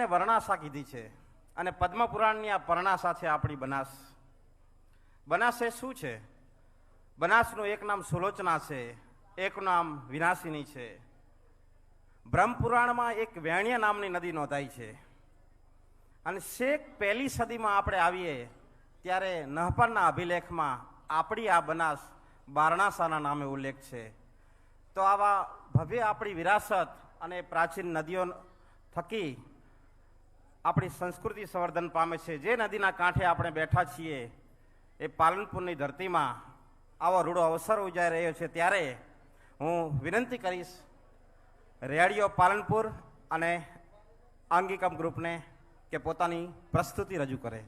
ને વર્ણાશા કીધી છે અને પદ્મપુરાણની આ પરણાશા છે આપણી બનાસ. બનાસ એ શું છે? બનાસનું એક નામ સુલોચના છે, એક નામ વિનાશિની છે. બ્રહ્મપુરાણમાં એક વેણ્ય નામની નદી નોંધાઈ છે. અને છેક 1લી સદીમાં આપણે આવીએ ત્યારે નહપારના અભિલેખમાં આપણી આ બનાસ બારણાસાના નામે ઉલ્લેખ છે. તો આવા ભવ્ય આપણી વિરાસત અને પ્રાચીન નદીઓ થકી આપણી સંસ્કૃતિ સંવર્ધન પામે છે. જે નદીના કાંઠે આપણે બેઠા છીએ એ પાલનપુરની ધરતીમાં આવો રૂડો અવસર ઉજાઈ રહ્યો છે. ત્યારે હું વિનંતી કરીશ રેડિયો પાલનપુર અને આંગિકમ ગ્રુપને કે પોતાની પ્રસ્તુતિ રજૂ કરે.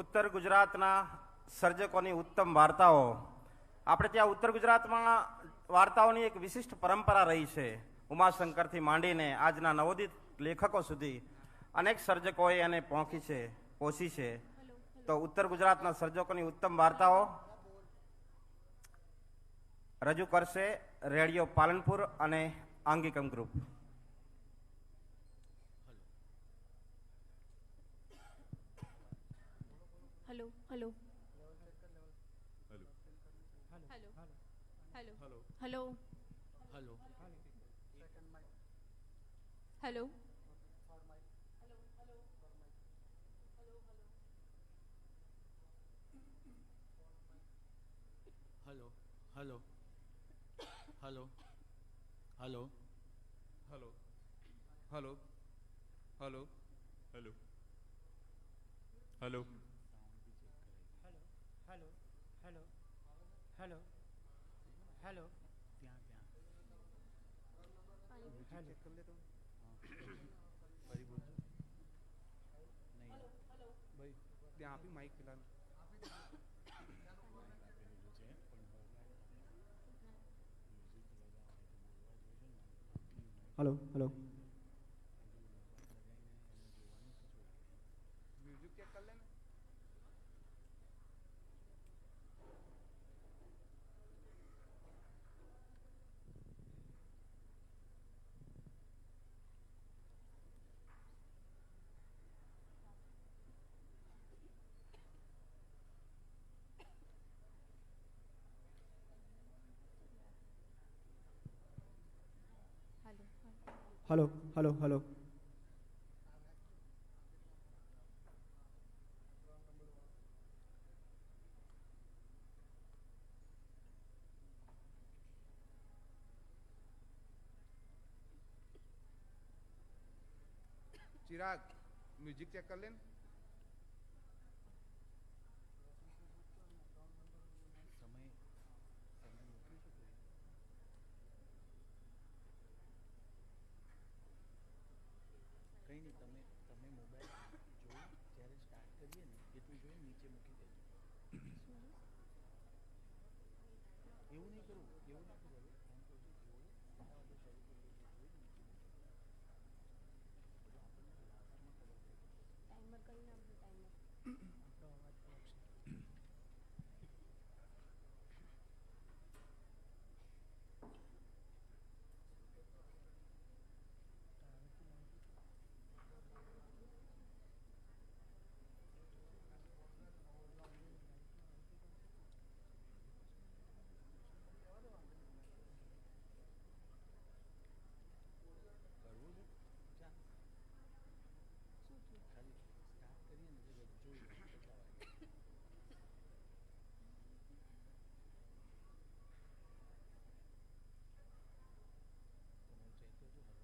ઉત્તર ગુજરાતના સર્જકોની ઉત્તમ વાર્તાઓ. આપણે ત્યાં ઉત્તર ગુજરાતમાં વાર્તાઓની એક વિશિષ્ટ પરંપરા રહી છે. ઉમાશંકરથી માંડીને આજના નવોદિત લેખકો સુધી અનેક સર્જકોએ એને પોષી છે. તો ઉત્તર ગુજરાતના સર્જકોની ઉત્તમ વાર્તાઓ રજૂ કરશે રેડિયો પાલનપુર અને Angikam group. Hello hello hello hello hello hello hello hello hello hello hello hello hello hello hello hello hello hello ત્યાં ત્યાં हेलो ચેક કરી લે તો ફરી બોલજો નહીં ભાઈ ત્યાં આપી માઇક પેલા हेलो हेलो મ્યુઝિક ચેક કરી લે ને. Hello hello hello Chirag music check કરી લે ને. કંઈ નહીં તમે મોબાઈલ જોઈ જ્યારે સ્ટાર્ટ કરીએ ને એટલું જોઈ નીચે મૂકી દેજો. એવું નહીં કરવું એવું નહીં કરવું. એમ કહું છું જોઈ શરૂ કરીએ જોઈ નીચે મૂકી દેજો. टाइमर કરી નાખજો ટાઈમર. આપણો અવાજ પહોંચશે. કરવું છે ચા ખાલી સ્ટાર્ટ કરીએ ને એટલે જોઈ લો કેટલા વાગે. તમે ચેક કરજો હવે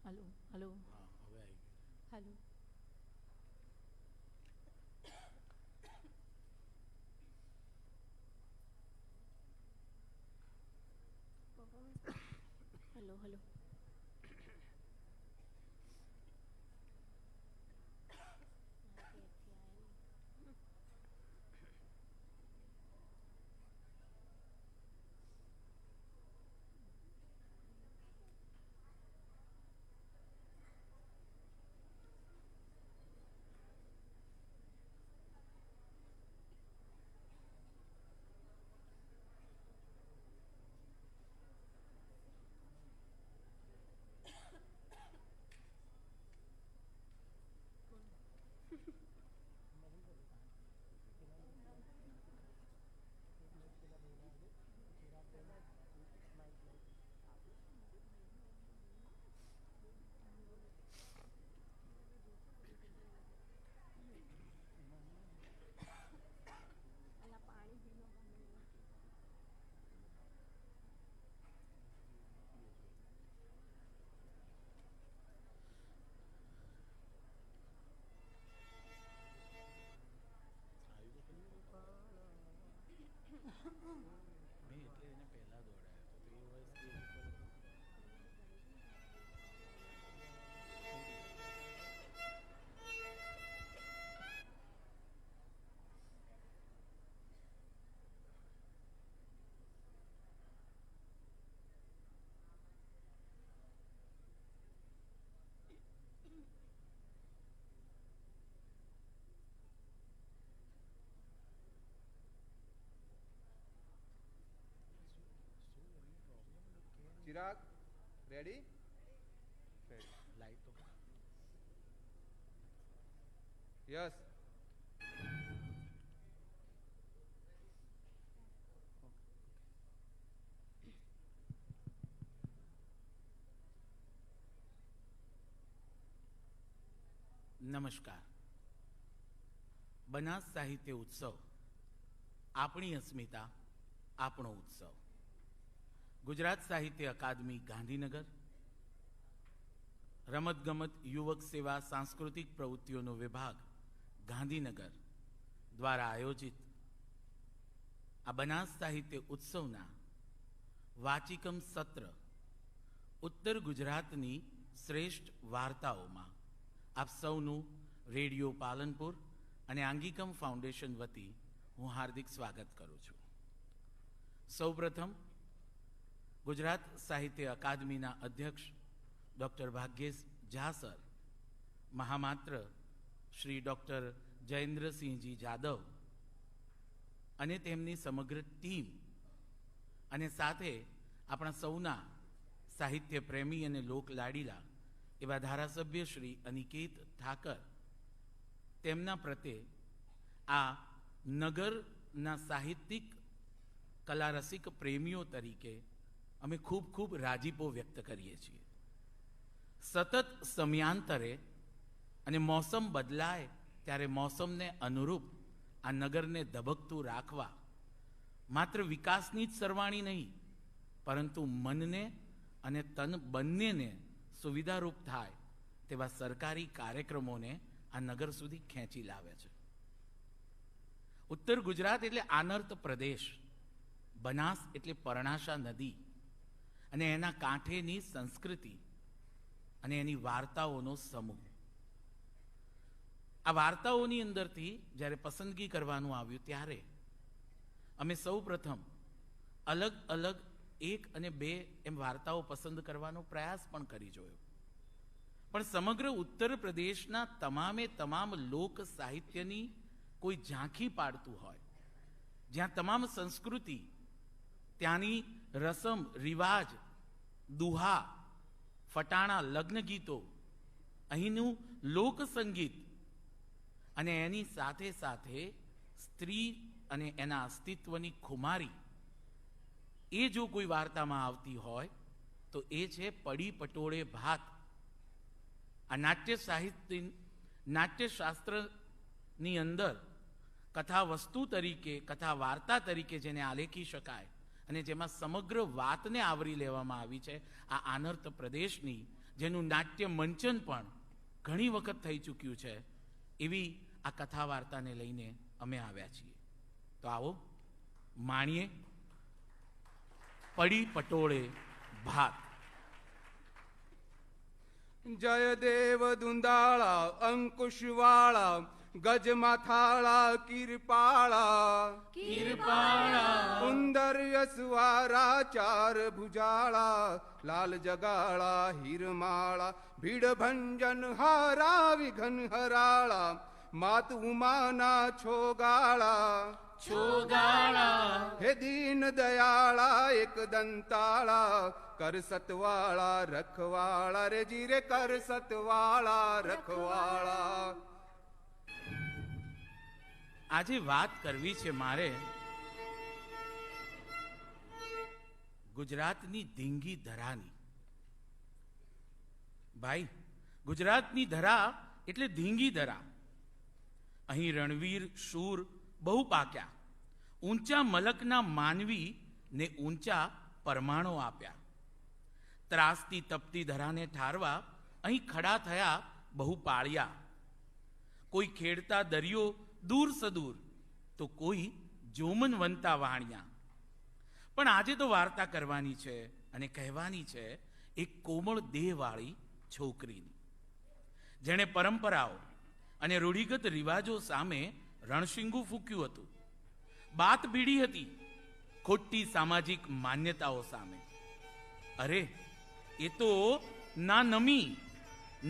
हेलो हेलो હા હવે આવી ગયું. Hello hello hello Chirag ready? Light તો યસ. નમસ્કાર. બનાસ સાહિત્ય ઉત્સવ આપણી અસ્મિતા, આપણો ઉત્સવ. ગુજરાત સાહિત્ય અકાદમી ગાંધીનગર, રમતગમત, યુવક સેવા, સાંસ્કૃતિક પ્રવૃત્તિઓનો વિભાગ ગાંધીનગર દ્વારા આયોજિત આ બનાસ સાહિત્ય ઉત્સવના વાચિકમ સત્ર ઉત્તર ગુજરાતની શ્રેષ્ઠ વાર્તાઓમાં આપ સૌનું રેડિયો પાલનપુર અને આંગિકમ ફાઉન્ડેશન વતી હું હાર્દિક સ્વાગત કરું છું. સૌપ્રથમ ગુજરાત સાહિત્ય અકાદમીના અધ્યક્ષ ડૉક્ટર ભાગ્યેશ ઝા સર, મહામાત્ર શ્રી ડૉક્ટર જયેન્દ્રસિંહજી જાદવ અને તેમની સમગ્ર ટીમ, અને સાથે આપણા સૌના સાહિત્ય પ્રેમી અને લોકલાડીલા એવા ધારાસભ્ય શ્રી અનિકેત ઠાકર, તેમના પ્રત્યે આ નગરના સાહિત્યિક કલારસિક પ્રેમીઓ તરીકે અમે ખૂબ ખૂબ રાજીપો વ્યક્ત કરીએ છીએ. સતત સમયાંતરે અને મોસમ બદલાય ત્યારે મોસમને અનુરૂપ આ નગરને ધબકતું રાખવા માત્ર વિકાસની જ સરવાણી નહીં, પરંતુ મનને અને તન બંનેને સુવિધારૂપ થાય તેવા સરકારી કાર્યક્રમોને આ નગર સુધી ખેંચી લાવે છે. ઉત્તર ગુજરાત એટલે આનર્ત પ્રદેશ, બનાસ એટલે પરણાશા નદી અને એના કાંઠેની સંસ્કૃતિ અને એની વાર્તાઓનો સમૂહ. આ વાર્તાઓની અંદરથી જ્યારે પસંદગી કરવાનું આવ્યું ત્યારે અમે સૌ પ્રથમ અલગ અલગ 1 અને 2 એમ વાર્તાઓ પસંદ કરવાનો પ્રયાસ પણ કરી જોયો. પણ સમગ્ર ઉત્તર પ્રદેશના તમામ લોક સાહિત્યની કોઈ ઝાંખી પાડતું હોય, જ્યાં તમામ સંસ્કૃતિ, ત્યાંની રસમ રિવાજ, દુહા, ફટાણા, લગ્ન ગીતો, અહીંનું લોક સંગીત અને એની સાથે સાથે સ્ત્રી અને એના અસ્તિત્વની ખુમારી, એ જો કોઈ વાર્તામાં આવતી હોય તો એ છે પડી પટોળે ભાત. આ નાટ્ય સાહિત્ય, નાટ્યશાસ્ત્રની અંદર કથા વસ્તુ તરીકે, કથા વાર્તા તરીકે જેને આલેખી શકાય અને જેમાં સમગ્ર વાતને આવરી લેવામાં આવી છે આ આનર્ત પ્રદેશની, જેનું નાટ્ય મંચન પણ ઘણી વખત થઈ ચૂક્યું છે, એવી આ કથા વાર્તાને લઈને અમે આવ્યા છીએ. તો આવો માણીએ પડી પટોળે ભાત. જયદેવ દુંદાળા અંકુશવાળા ગજમાથાળા કિરપાળા સુંદર યસવારા ચાર ભુજાળા લાલ જગાળા હિરમાળા ભીડ ભંજન હારા વિઘન હરાળા માત ઉમાના છોગાળા હે દીન દયાળા એક દંતાળા કર સતવાળા રખવાળા રે જીરે કર સતવાળા રખવાળા. આજે વાત કરવી છે મારે ગુજરાતની ધીંગી ધરાની. ભાઈ, ગુજરાતની ધરા એટલે ધીંગી ધરા. અહીં રણવીર શૂર બહુ પાક્યા, ઊંચા મલકના માનવી ને ઊંચા પરમાણો આપ્યા. ત્રાસતી તપતી ધરાને ઠારવા અહીં ખડા થયા બહુ પાળિયા. કોઈ ખેડતા દરિયો દૂર સદૂર તો કોઈ જોમનવંતા વાણિયા. પણ આજે તો વાર્તા કરવાની છે અને કહેવાની છે એક કોમળ દેહવાળી છોકરીની, જેણે પરંપરાઓ અને રૂઢિગત રિવાજો સામે રણશીંગું ફૂક્યું હતું, બાત ભીડી હતી ખોટી સામાજિક માન્યતાઓ સામે. અરે, એ તો ના નમી,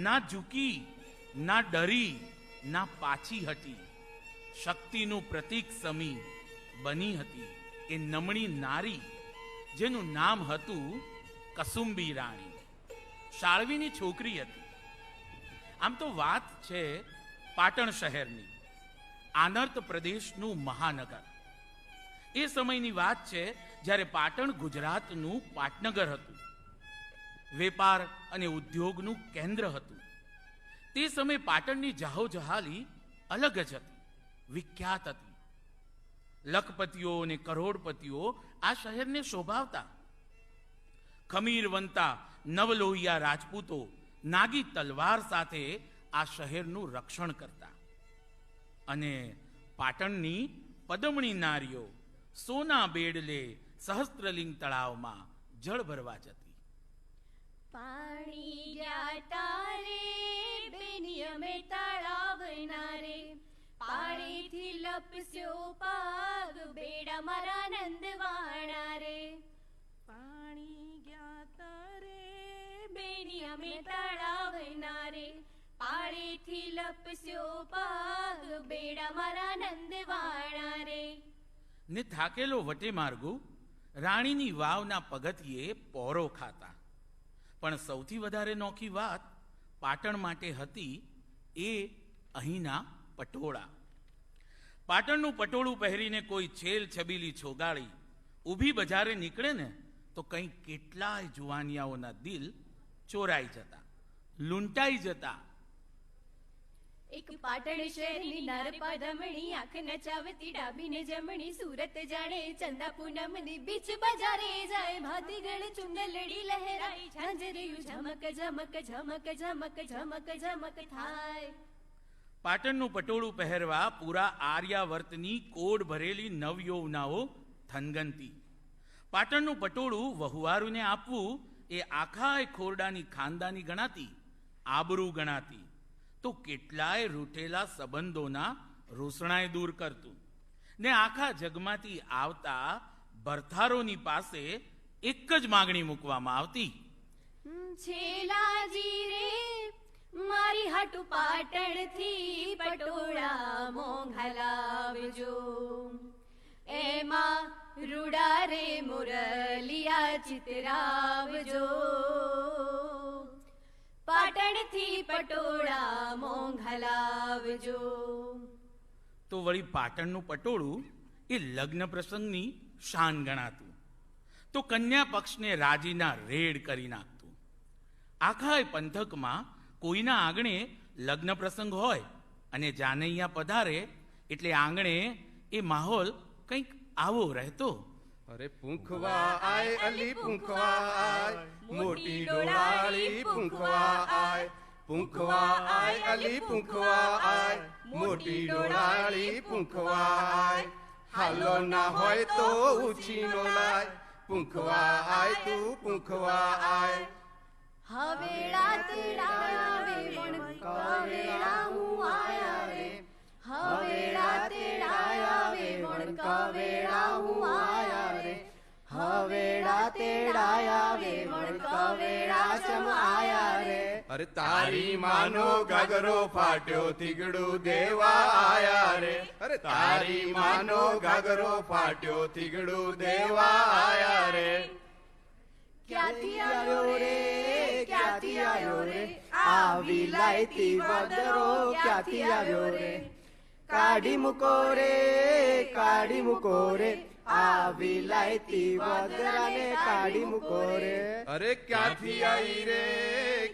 ના ઝૂકી, ના ડરી, ના પાછી હટી, શક્તિનું પ્રતીક સમી બની હતી એ નમણી નારી, જેનું નામ હતું કસુંબી રાણી શાળવીની છોકરી હતી. આમ તો વાત છે પાટણ શહેરની, આનર્ત પ્રદેશનું મહાનગર. એ સમયની વાત છે જ્યારે પાટણ ગુજરાતનું પાટનગર હતું, વેપાર અને ઉદ્યોગનું કેન્દ્ર હતું. તે સમયે પાટણની જાહોજહાલી અલગ જ હતી, વિખ્યાત હતી. લખપતિઓ અને કરોડપતિઓ આ શહેરને શોભાવતા. ખમીરવંતા નવલોહિયા રાજપૂતો નાગી તલવાર સાથે આ શહેરનું રક્ષણ કરતા. અને પાટણની પદમણી નારીઓ સોના બેડલે સહસ્ત્રલિંગ તળાવમાં જળ ભરવા જતી. પાણી ગયા તારે બેનિયમે તળાવના રે, પાણીથી લપસ્યો પાગ બેડા મારા નંદવાણા રે. પાણી ગયા તારે બેનિયમે તળાવના રે, પાણીથી લપસ્યો પાગ બેડા મારા નંદવાણા રે. ને થાકેલો વટે માર્ગુ રાણીની વાવના પગથિયે પોરો ખાતા. પણ સૌથી વધારે નોખી વાત પાટણ માટે હતી એ અહીંના પટોળા. પાટણનું પટોળું પહેરીને કોઈ છેલ છબીલી છોગાળી ઊભી બજારે નીકળે ને તો કંઈ કેટલાય જુવાનિયાઓના દિલ ચોરાઈ જતા, લૂંટાઈ જતા. એક પાટણ શહેરની નારપા દમણી, આંખ નચાવતી ડાબીને જમણી, સુરત જાણે ચંદા પૂનમની બીચ બજારે જાય, ભાતીગળ ચુંદલડી લહેરાઈ, ઝાંઝરિયું ઝમક ઝમક ઝમક ઝમક ઝમક ઝમક થાય. પાટણનું પટોળું પહેરવા પૂરા આર્યાવર્તની કોડ ભરેલી નવયૌવનાઓ થનગનતી. પાટણનું પટોળું વહુવારુને આપવું એ આખાય ખોરડાની ખાનદાની ગણાતી, આબરૂ ગણાતી. તો કેટલાય રૂઠેલા સંબંધોના રોષણાએ દૂર કરતું. ને આખા જગમાંથી આવતા ભરથારોની પાસે એક જ માગણી મૂકવામાં આવતી, છેલાજી રે મારી હાટુ પાટણથી પટોળા મોંઘા લાવજો, એમાં રૂડા રે મુરલિયા ચિતરાવજો. પાટણથી પટોળા મોંઘા લાવજો. તો વળી પાટણનું પટોળું એ લગ્ન પ્રસંગની શાન ગણાતું. તો કન્યા પક્ષને રાજીના રેડ કરી નાખતું. આખા પંથકમાં કોઈના આંગણે લગ્ન પ્રસંગ હોય અને જાનૈયા પધારે એટલે આંગણે એ માહોલ કંઈક આવો રહેતો. અરે પૂંખવા આય અલી પૂંખવા આય, મોટી ડોળાળી પૂંખવા આય. પૂંખવા આય અલી પૂંખવા આય, મોટી ડોળાળી પૂંખવા આય. હાલો ના હોય તો ઉછીનો લાય, પૂંખવા આય તું પૂંખવા આય. હવેળા તેડાવે વણ કવેળા હું આયા રે, હવેળા તેડાવે વણ કવેળા હું આયા રે, હવેળા તેડાવે વણ કવેળા ચમ આયા રે. અરે તારી માનો ગાગરો ફાટ્યો થીગડું દેવા આયા રે. અરે તારી માનો ગાગરો ફાટ્યો થીગડું દેવા આયા રે. ક્યાંથી આવ્યો રે, ક્યાંથી આવ્યો રે, આ વિલાયતી વદરો ક્યાંથી આવ્યો રે, કાઢી મૂકો રે, કાઢી મૂકો રે, આ વિલાયતી વદરાને કાઢી મૂકો રે. અરે ક્યાંથી આવી રે,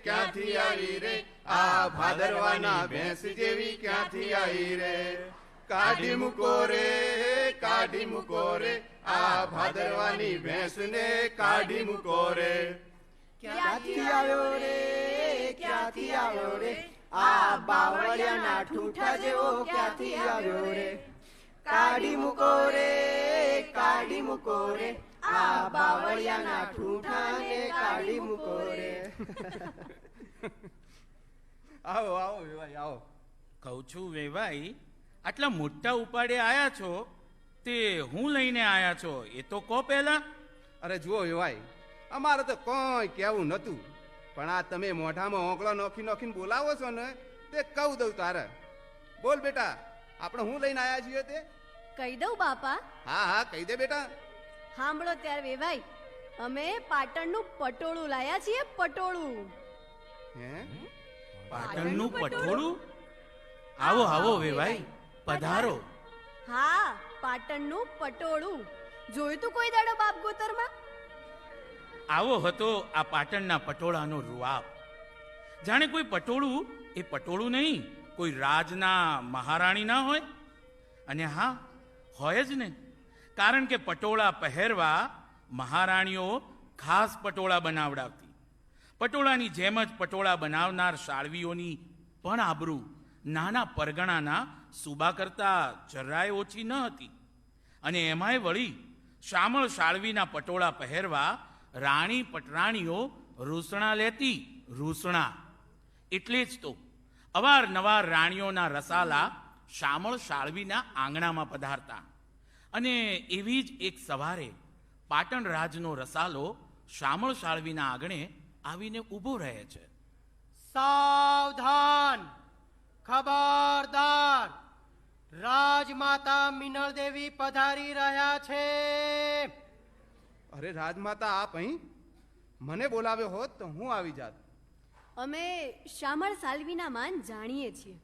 ક્યાંથી આવી રે, આ ભાદરવાના ભેંસ જેવી ક્યાંથી આવી રે. કાઢી મૂકો રે, કાઢી મૂકો રે, આ ભાદરવાની ભેંસને કાઢી મૂકો રે. ક્યાંથી આવ્યો રે, ક્યાંથી આવ્યો રે, આ બાવળિયાના ઠૂઠા જેવો ક્યાંથી આવ્યો રે, કાઢી મૂકો રે, કાઢી મૂકો રે, આ બાવળિયાના ઠૂઠાને કાઢી મૂકો રે. આવો આવો ભાઈ આવો. કહું છું વેવાઈ, આટલા મોટા ઉપાડે આયા છો તે હું લઈને આયા છો એ તો કહો પહેલા. અરે જુઓ ભાઈ, અમારે તો કોઈ કેવું નતું, પણ આ તમે મોઢામાં ઓગળો નોખી નોખીને બોલાવો છો ને તે કહું દઉં તારે. બોલ બેટા, આપણે હું લઈને આયા છીએ તે? કહી દઉં બાપા? હા હા કહી દે બેટા. સાંભળો ત્યાર વેવાઈ, અમે પાટણનું પટોળું લાયા છીએ, પટોળું. હે પાટણનું પટોળું? આવો આવો વેવાઈ, પધારો. હા, પાટણનું પટોળું. જોયું તું કોઈ દાડો બાપ ગોતરમાં? આવો હતો આ પાટણના પટોળાનો રૂઆબ. જાણે કોઈ પટોળું એ પટોળું નહીં, કોઈ રાજના મહારાણી ના હોય. અને હા, હોય જ ને, કારણ કે પટોળા પહેરવા મહારાણીઓ ખાસ પટોળા બનાવડાવતી. પટોળાની જેમ જ પટોળા બનાવનાર શાળવીઓની પણ આબરૂ નાના પરગણાના સુબા કરતા જરાય ઓછી ન હતી. અને એમાંય વળી શામળ શાળવીના પટોળા પહેરવા રાણી પટરાણીઓ રૂસણા લેતી, રૂસણા. એટલે જ તો અવારનવાર રાણીઓના રસાલા શામળ શાળવીના આંગણામાં પધારતા. અને એવી જ એક સવારે પાટણ રાજનો રસાલો શામળ શાળવીના આંગણે આવીને ઊભો રહે છે. સાવધાન, ખબરદાર, રાજમાતા મિનળ દેવી પધારી રહ્યા છે. અરે રાજમાતા આપ અહીં? મને બોલાવ્યો હોત તો હું આવી જાત. અમે શામળ સાલવીના માન જાણીએ છીએ.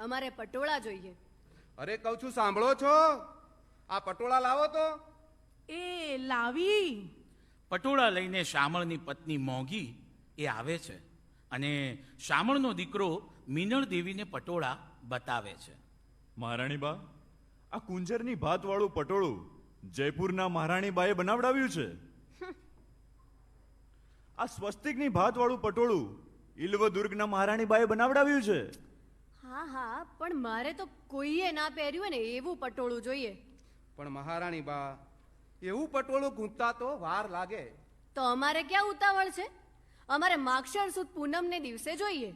અમારે પટોળા જોઈએ. અરે કહું છું, સાંભળો છો? આ પટોળા લાવો તો. એ લાવી. પટોળા લઈને શામળની પત્ની મોંઘી એ આવે છે અને શામળનો દીકરો મિનળ દેવીને પટોળા બતાવે છે. મહારાણી બા, આ કુંજરની ભાતવાળું પટોળું જયપુરના મહારાણી બાએ બનાવડાવ્યું છે. આ સ્વસ્તિકની ભાતવાળું પટોળું ઇલ્વદુર્ગના મહારાણી બાએ બનાવડાવ્યું છે. હા હા, પણ મારે તો કોઈએ ના પહેર્યું હોય ને એવું પટોળું જોઈએ. પણ મહારાણી બા, એવું પટોળું ગૂંથતા તો વાર લાગે. તો અમારે ક્યાં ઉતાવળ છે? અમારે માગશર સુદ પૂનમને દિવસે જોઈએ.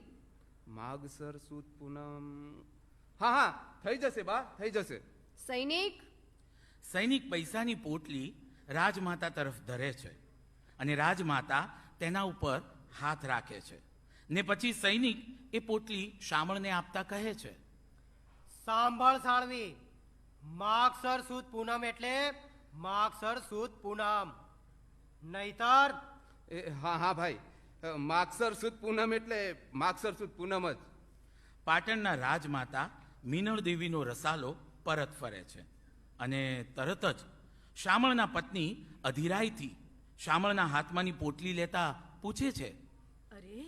માગસર સુદ પૂનમ. હા હા, થઈ જશે બા, થઈ જશે. સૈનિક, સૈનિક પૈસાની પોટલી રાજમાતા તરફ ધરે છે અને રાજમાતા તેના ઉપર હાથ રાખે છે. ને પછી સૈનિક એ પોટલી શામળને આપતા કહે છે, સાંભળ સાળવી, માગસર સુદ પૂનમ એટલે માગસર સુદ પૂનમ, નહીતર હા હા ભાઈ, માગસર સુદ પૂનમ એટલે માગસર સુદ પૂનમ જ. પાટણના રાજમાતા મિનળ દેવીનો રસાલો પરત ફરે છે અને તરત જ શામળના પત્ની અધીરાઈથી શામળના હાથમાંની પોટલી લેતા પૂછે છે, અરે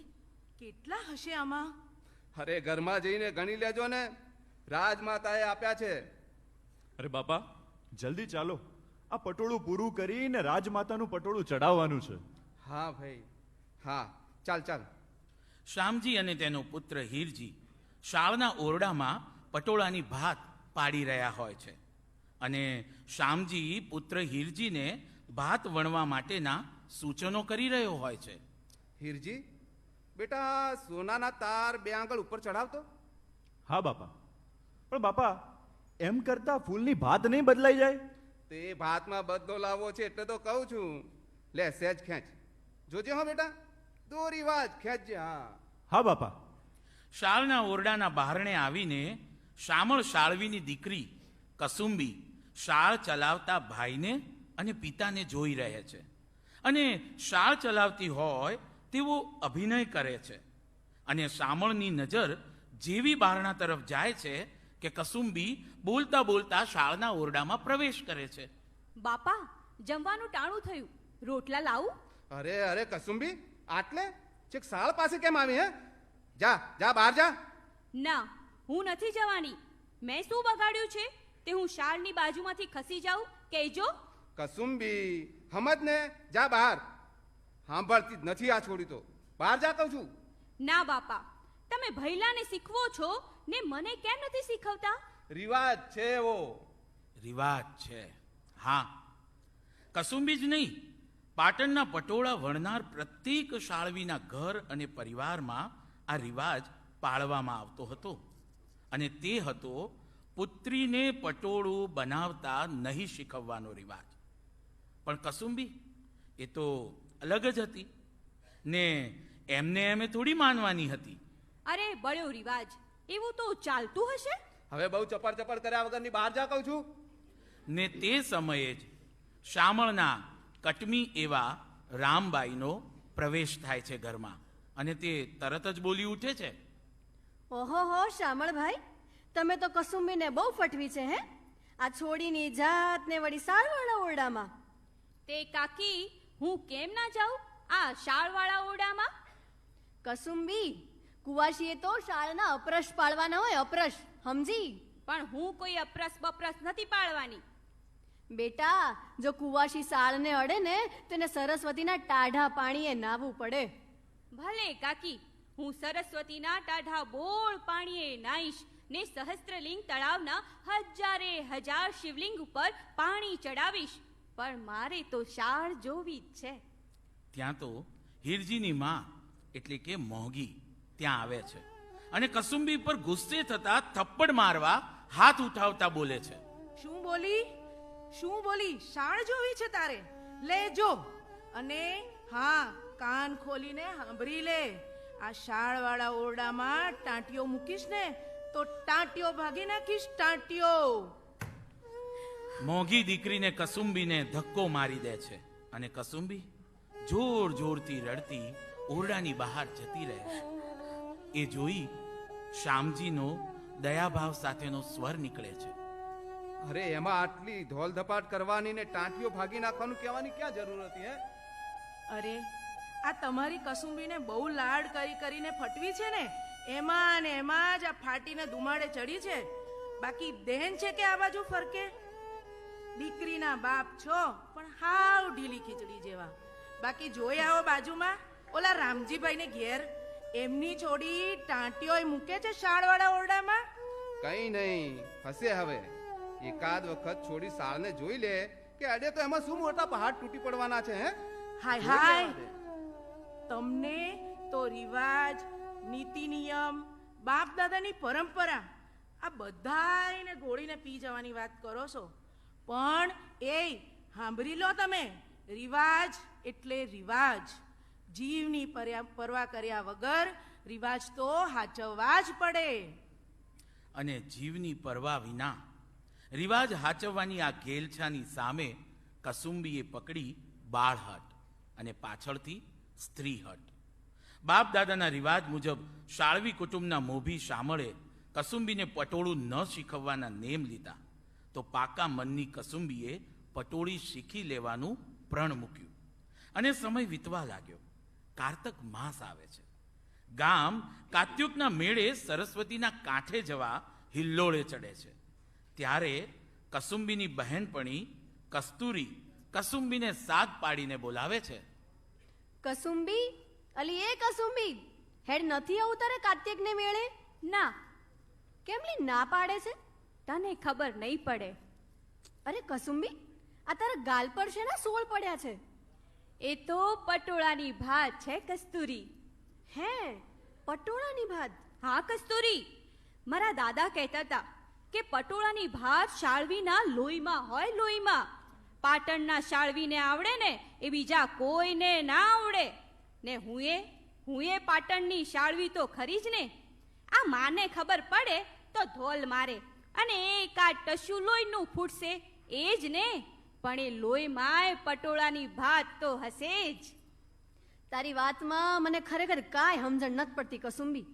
કેટલા હશે આમાં? અરે ઘરમાં જઈને ગણી લેજો ને, રાજમાતાએ આપ્યા છે. અરે બાપા, જલ્દી ચાલો, આ પટોળું પૂરું કરીને રાજમાતાનું પટોળું ચડાવવાનું છે. હા ભાઈ, હા, ચાલ ચાલ. શ્યામજી અને તેનો પુત્ર હીરજી શાળના ઓરડામાં પટોળાની ભાત પાડી રહ્યા હોય છે અને શ્યામજી પુત્ર હીરજીને ભાત વણવા માટેના સૂચનો કરી રહ્યો હોય છે. હીરજી, બેટા સોનાના તાર બે આંગળ ઉપર ચડાવતો. હા બાપા, પણ બાપા એમ કરતા ફૂલની ભાત નહીં બદલાઈ જાય? તે ભાતમાં બદલો લાવવો છે એટલે તો કહું છું. લે સહેજ ખેંચ, જોજે હો બેટા, દોરી વાત ખેંચજે. હા હા બાપા. શાળના ઓરડાના બહારણે આવીને શામળ શાળવીની દીકરી કસુંબી શાળ ચલાવતા ભાઈને અને પિતાને જોઈ રહે છે અને શાળ ચલાવતી હોય તેવો અભિનય કરે છે. અને શામળની નજર જેવી બારણા તરફ જાય છે કે કસુંબી બોલતા બોલતા શાળના ઓરડામાં પ્રવેશ કરે છે. બાપા, જમવાનું ટાણું થયું, રોટલા લાવું? અરે અરે કસુંબી, આટલે છેક શાળ પાસે કેમ આવી? હે, જા જા, બહાર જા. ના, હું નથી જવાની. મેં શું બગાડ્યું છે તે હું શાળની બાજુમાંથી ખસી જાઉં? કહેજો. કસુંબી સમજ ને, જા બહાર. સાંભળતી જ નથી આ છોડી તો. બહાર જા કહું છું. ના બાપા, તમે ભૈલાને શીખવો છો ને મને કેમ નથી શીખવતા? રિવાજ છે એવો. રિવાજ છે, હા. કસુંબી જ નહીં, પાટણના પટોળા વણનાર પ્રત્યેક શાળવીના ઘર અને પરિવારમાં આ રિવાજ પાળવામાં આવતો હતો અને તે હતો પુત્રીને પટોળું બનાવતા નહીં શીખવવાનો રિવાજ. પણ કસુંબી એ તો અલગ જ હતી ને એમને એમે થોડી માનવાની હતી. અરે બળ્યો રિવાજ, એવું તો ચાલતું હશે. હવે બહુ ચપડ ચપડ કર્યા વગરની બહાર જા કહું છું. ને તે સમયે જ શામળના કટમી એવા રામબાઈનો પ્રવેશ થાય છે ઘરમાં અને તે તરત જ બોલી ઉઠે છે. ઓહો હો શામળભાઈ, તમે તો કસુંબીને બહુ ફટવી છે હે. આ છોડીની જાતને વળી સારવાળા ઓરડામાં. તે કાકી, હું કેમ ના જાઉં આ શાળવાળા ઓરડામાં? કસુંબી, કુવાશીએ તો શાળના અપરસ પાડવાના હોય, અપરસ, સમજી? પણ હું કોઈ અપરસ બપરસ નથી પાડવાની. બેટા, જો કુવાશી શાળને અડે ને તેને સરસ્વતીના ટાઢા પાણીએ નાહવું પડે. ભલે કાકી, હું સરસ્વતીના ટાઢા બોળ પાણીએ નાઈશ ને સહસ્ત્રલિંગ તળાવના હજારે હજાર શિવલિંગ ઉપર પાણી ચડાવીશ, પણ મારે તો શાળ જોવી જ છે. ત્યાં તો હીરજીની માં એટલે કે મોંઘી ત્યાં આવે છે અને કસુંબી પર ગુસ્સે થતા થપ્પડ મારવા હાથ ઉઠાવતા બોલે છે. શું બોલી? શાળ જોવી છે તારે? લે જો, અને હા, કાન ખોલીને સાંભળી લે. આ શાળવાળા ઓરડામાં ટાંટિયો મૂકીશ ને તો ટાંટિયો ભાગી નાખીશ, ટાંટિયો. મોંઘી દીકરીને કસુંબીને ધક્કો મારી દે છે અને કસુંબી જોર જોરથી રડતી ઓરડાની બહાર જતી રહે છે. એ જોઈ શ્યામજીનો દયાભાવ સાથેનો સ્વર નીકળે છે. અરે એમાં આટલી ધોલ ધપાટ કરવાની ને ટાંટીઓ ભાગી નાખવાનું કહેવાની ક્યાં જરૂર હતી હે? અરે, આ તમારી કસુંબીને બહુ લાડ કરીને ફટવી છે ને, એમાં ને એમાં જ આ ફાટીને ધુમાડે ચડી છે. બાકી દેન છે કે આ બાજુ ફરકે? દીકરીના બાપ છો પણ હાવ ઢીલી ખીચડી જેવા. બાકી જોઈ આવો બાજુમાં ઓલા રામજીભાઈને ઘેર, એમની છોડી ટાંટીઓય મૂકે છે શાળવાળા ઓરડામાં. કઈ નહીં, હશે હવે. એકાદ વખત છોડી સાળને જોઈ લે કે અડે તો એમાં શું મોટા પહાડ તૂટી પડવાના છે હે? હાય, તમને તો રિવાજ, નીતિ નિયમ, બાપ દાદાની પરંપરા આ બધાયને ગોળીને પી જવાની વાત કરો છો. પણ એ સાંભળી લો તમે, રિવાજ એટલે રિવાજ. જીવની પરવા કર્યા વગર રિવાજ તો હાચવવા જ પડે. અને જીવની પરવા વિના રિવાજ હાચવવાની આ ઘેલછાની સામે કસુંબીએ પકડી બાળહટ અને પાછળથી સ્ત્રીહટ. બાપ દાદાના રિવાજ મુજબ શાળવી કુટુંબના મોભી શામળે કસુંબીને પટોળું ન શીખવવાના નેમ લીધા તો પાકા મનની કસુંબીએ પટોળી શીખી લેવાનું પ્રણ મૂક્યું અને સમય વીતવા લાગ્યો. કારતક માસ આવે છે. ગામ કાત્યુકના મેળે સરસ્વતીના કાંઠે જવા હિલ્લોળે ચડે છે. ત્યારે કસુંબીની બહેનપણી કસ્તુરી કસુંબીને સાગ પાડીને બોલાવે છે. કસુંબી, અલી એ કસુંબી, હેડ નથી આવું તારે કાર્તિકને મેળે? ના. કેમલી ના પાડે છે? તને ખબર નહીં પડે. અરે કસુંબી, આ તારા ગાલ પર છે ને સોળ પડ્યા છે. એ તો પટોળાની ભાત છે કસ્તુરી. હે, પટોળાની ભાત? હા કસ્તુરી, મારા દાદા કહેતા હતા કે પટોળાની ભાત શાળવીના લોહીમાં હોય, લોહીમાં. પાટણના શાળવીને આવડે ને એ બીજા કોઈને ના આવડે. ને હું એ પાટણની શાળવી તો ખરી જ ને. આ માને ખબર પડે તો ધોલ મારે અને એકાદ ટસ્યું લોહીનું ફૂટશે, એ જ ને. પણ એ લોહીમાંય પટોળાની ભાત તો હશે જ. તારી વાતમાં મને ખરેખર કાંઈ સમજણ નથી પડતી કસુંબી.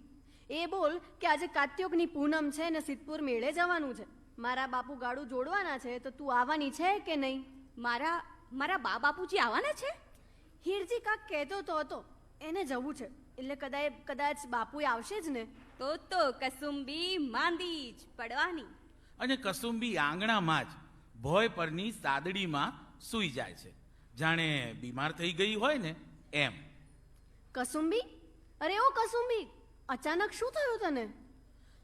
એ બોલ કે આજે કાત્યોકની પૂનમ છે ને સિદ્ધપુર મેળે જવાનું છે. મારા બાપુ ગાડું જોડવાના છે તો તું આવવાની છે કે નહીં? મારા બા બાપુજી આવવાના છે? હીરજી કાક કહેતો તો હતો એને જવું છે, એટલે કદાચ બાપુ આવશે જ ને. તો કસુંબી માંદી જ પડવાની. અને કસુંબી આંગણામાં જ ભોય પરની સાદડીમાં સૂઈ જાય છે, જાણે બીમાર થઈ ગઈ હોય ને એમ. કસુંબી, અરે ઓ કસુંબી, અચાનક શું થયું તને?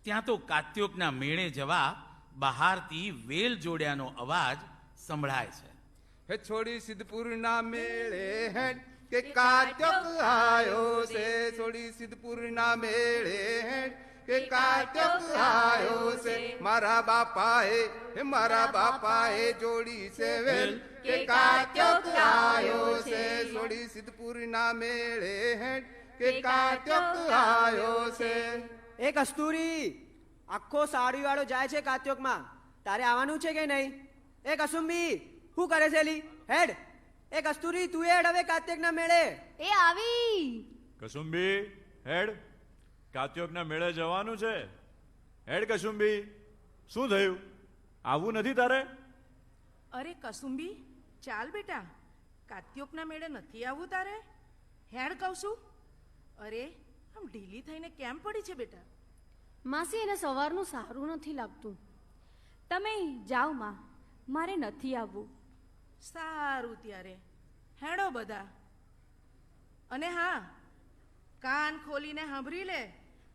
ત્યાં તો કાત્યોકના મેળે જવા બહારથી વેલ જોડ્યાનો અવાજ સંભળાય છે. હે છોડી સિદ્ધપુરના મેળે હેડ કે કાત્યોક આયો છે. છોડી સિદ્ધપુરના મેળે હેડ કે કાત્યોક આયો છે. મારા બાપાએ જોડી છે વેલ કે કાત્યોક આયો છે. છોડી સિદ્ધપુરના મેળે હેડ કે કાત્યોક આયો છે. એ કસ્તુરી, આખો સાડી વાળો જાય છે કાત્યોકમાં, તારે આવવાનું છે કે નહીં? એ કસુંબી, શું કરે છે લી? હેડ. એ કસ્તુરી તું હેડ હવે કાર્તિકના મેળે. એ આવી. કસુંબી હેડ, કાત્યોકના મેળે જવાનું છે. હેડ કસુંબી, શું થયું? આવું નથી તારે? અરે કસુંબી, ચાલ બેટા, કાત્યોકના મેળે નથી આવવું તારે? હેડ કહું છું. અરે આમ ઢીલી થઈને કેમ પડી છે બેટા? માસી, એને સવારનું સારું નથી લાગતું. તમે જાઓ માં, મારે નથી આવવું. સારું ત્યારે હેડો બધા. અને હા, કાન ખોલીને સાંભળી લે,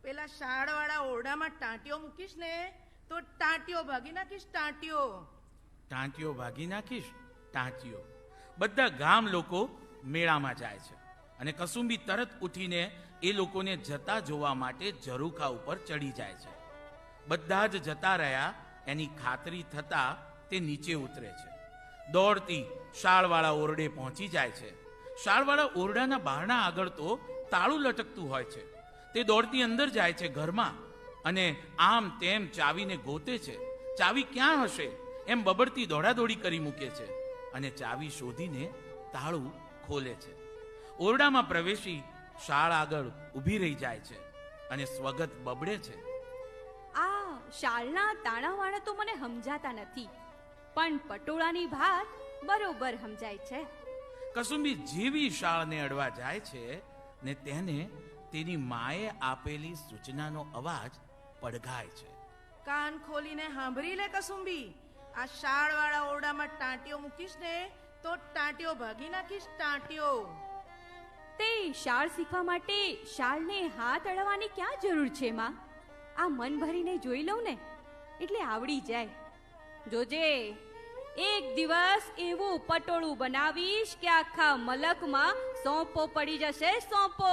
પેલા શાળવાળા ઓરડામાં ટાંટીઓ મૂકીશ ને તો ટાંટીઓ ભાગી નાખીશ. ટાંટીઓ ટાંટીઓ ભાગી નાખીશ. ટાંટીઓ. બધા ગામ લોકો મેળામાં જાય છે અને કસુંબી તરત ઉઠીને એ લોકોને જતા જોવા માટે ઝરૂખા ઉપર ચડી જાય છે. બધા જ જતા રહ્યા એની ખાતરી થતા તે નીચે ઉતરે છે. દોડતી શાળવાળા ઓરડે પહોંચી જાય છે. શાળવાળા ઓરડાના બારણા આગળ તો તાળું લટકતું હોય છે. તે દોડતી અંદર જાય છે ઘરમાં અને આમ તેમ ચાવીને ગોતે છે. ચાવી ક્યાં હશે એમ બબડતી દોડાદોડી કરી મૂકે છે અને ચાવી શોધીને તાળું ખોલે છે. ઓરડામાં પ્રવેશી શાળ આગળ ઊભી રહી જાય છે અને સ્વગત બબડે છે. આ શાળના તાણાવાળા તો મને સમજાતા નથી, પણ પટોળાની ભાત બરોબર સમજાય છે. કસુંબી જેવી શાળને અડવા જાય છે ને તેને તેની માએ આપેલી સૂચનાનો અવાજ પડઘાય છે. કાન ખોલીને સાંભળી લે કસુંબી, આ શાળવાળા ઓરડામાં ટાંટીઓ મૂકીશ ને તો ટાંટીઓ ભાગી નાખીશ. ટાંટીઓ. તે શાળ શીખવા માટે શાળને હાથ અડવાની ક્યાં જરૂર છે માં? આ મન ભરીને જોઈ લઉં ને એટલે આવડી જાય. જોજે, એક દિવસ એવું પટોળું બનાવીશ કે આખા મલકમાં સોંપો પડી જશે. સોંપો.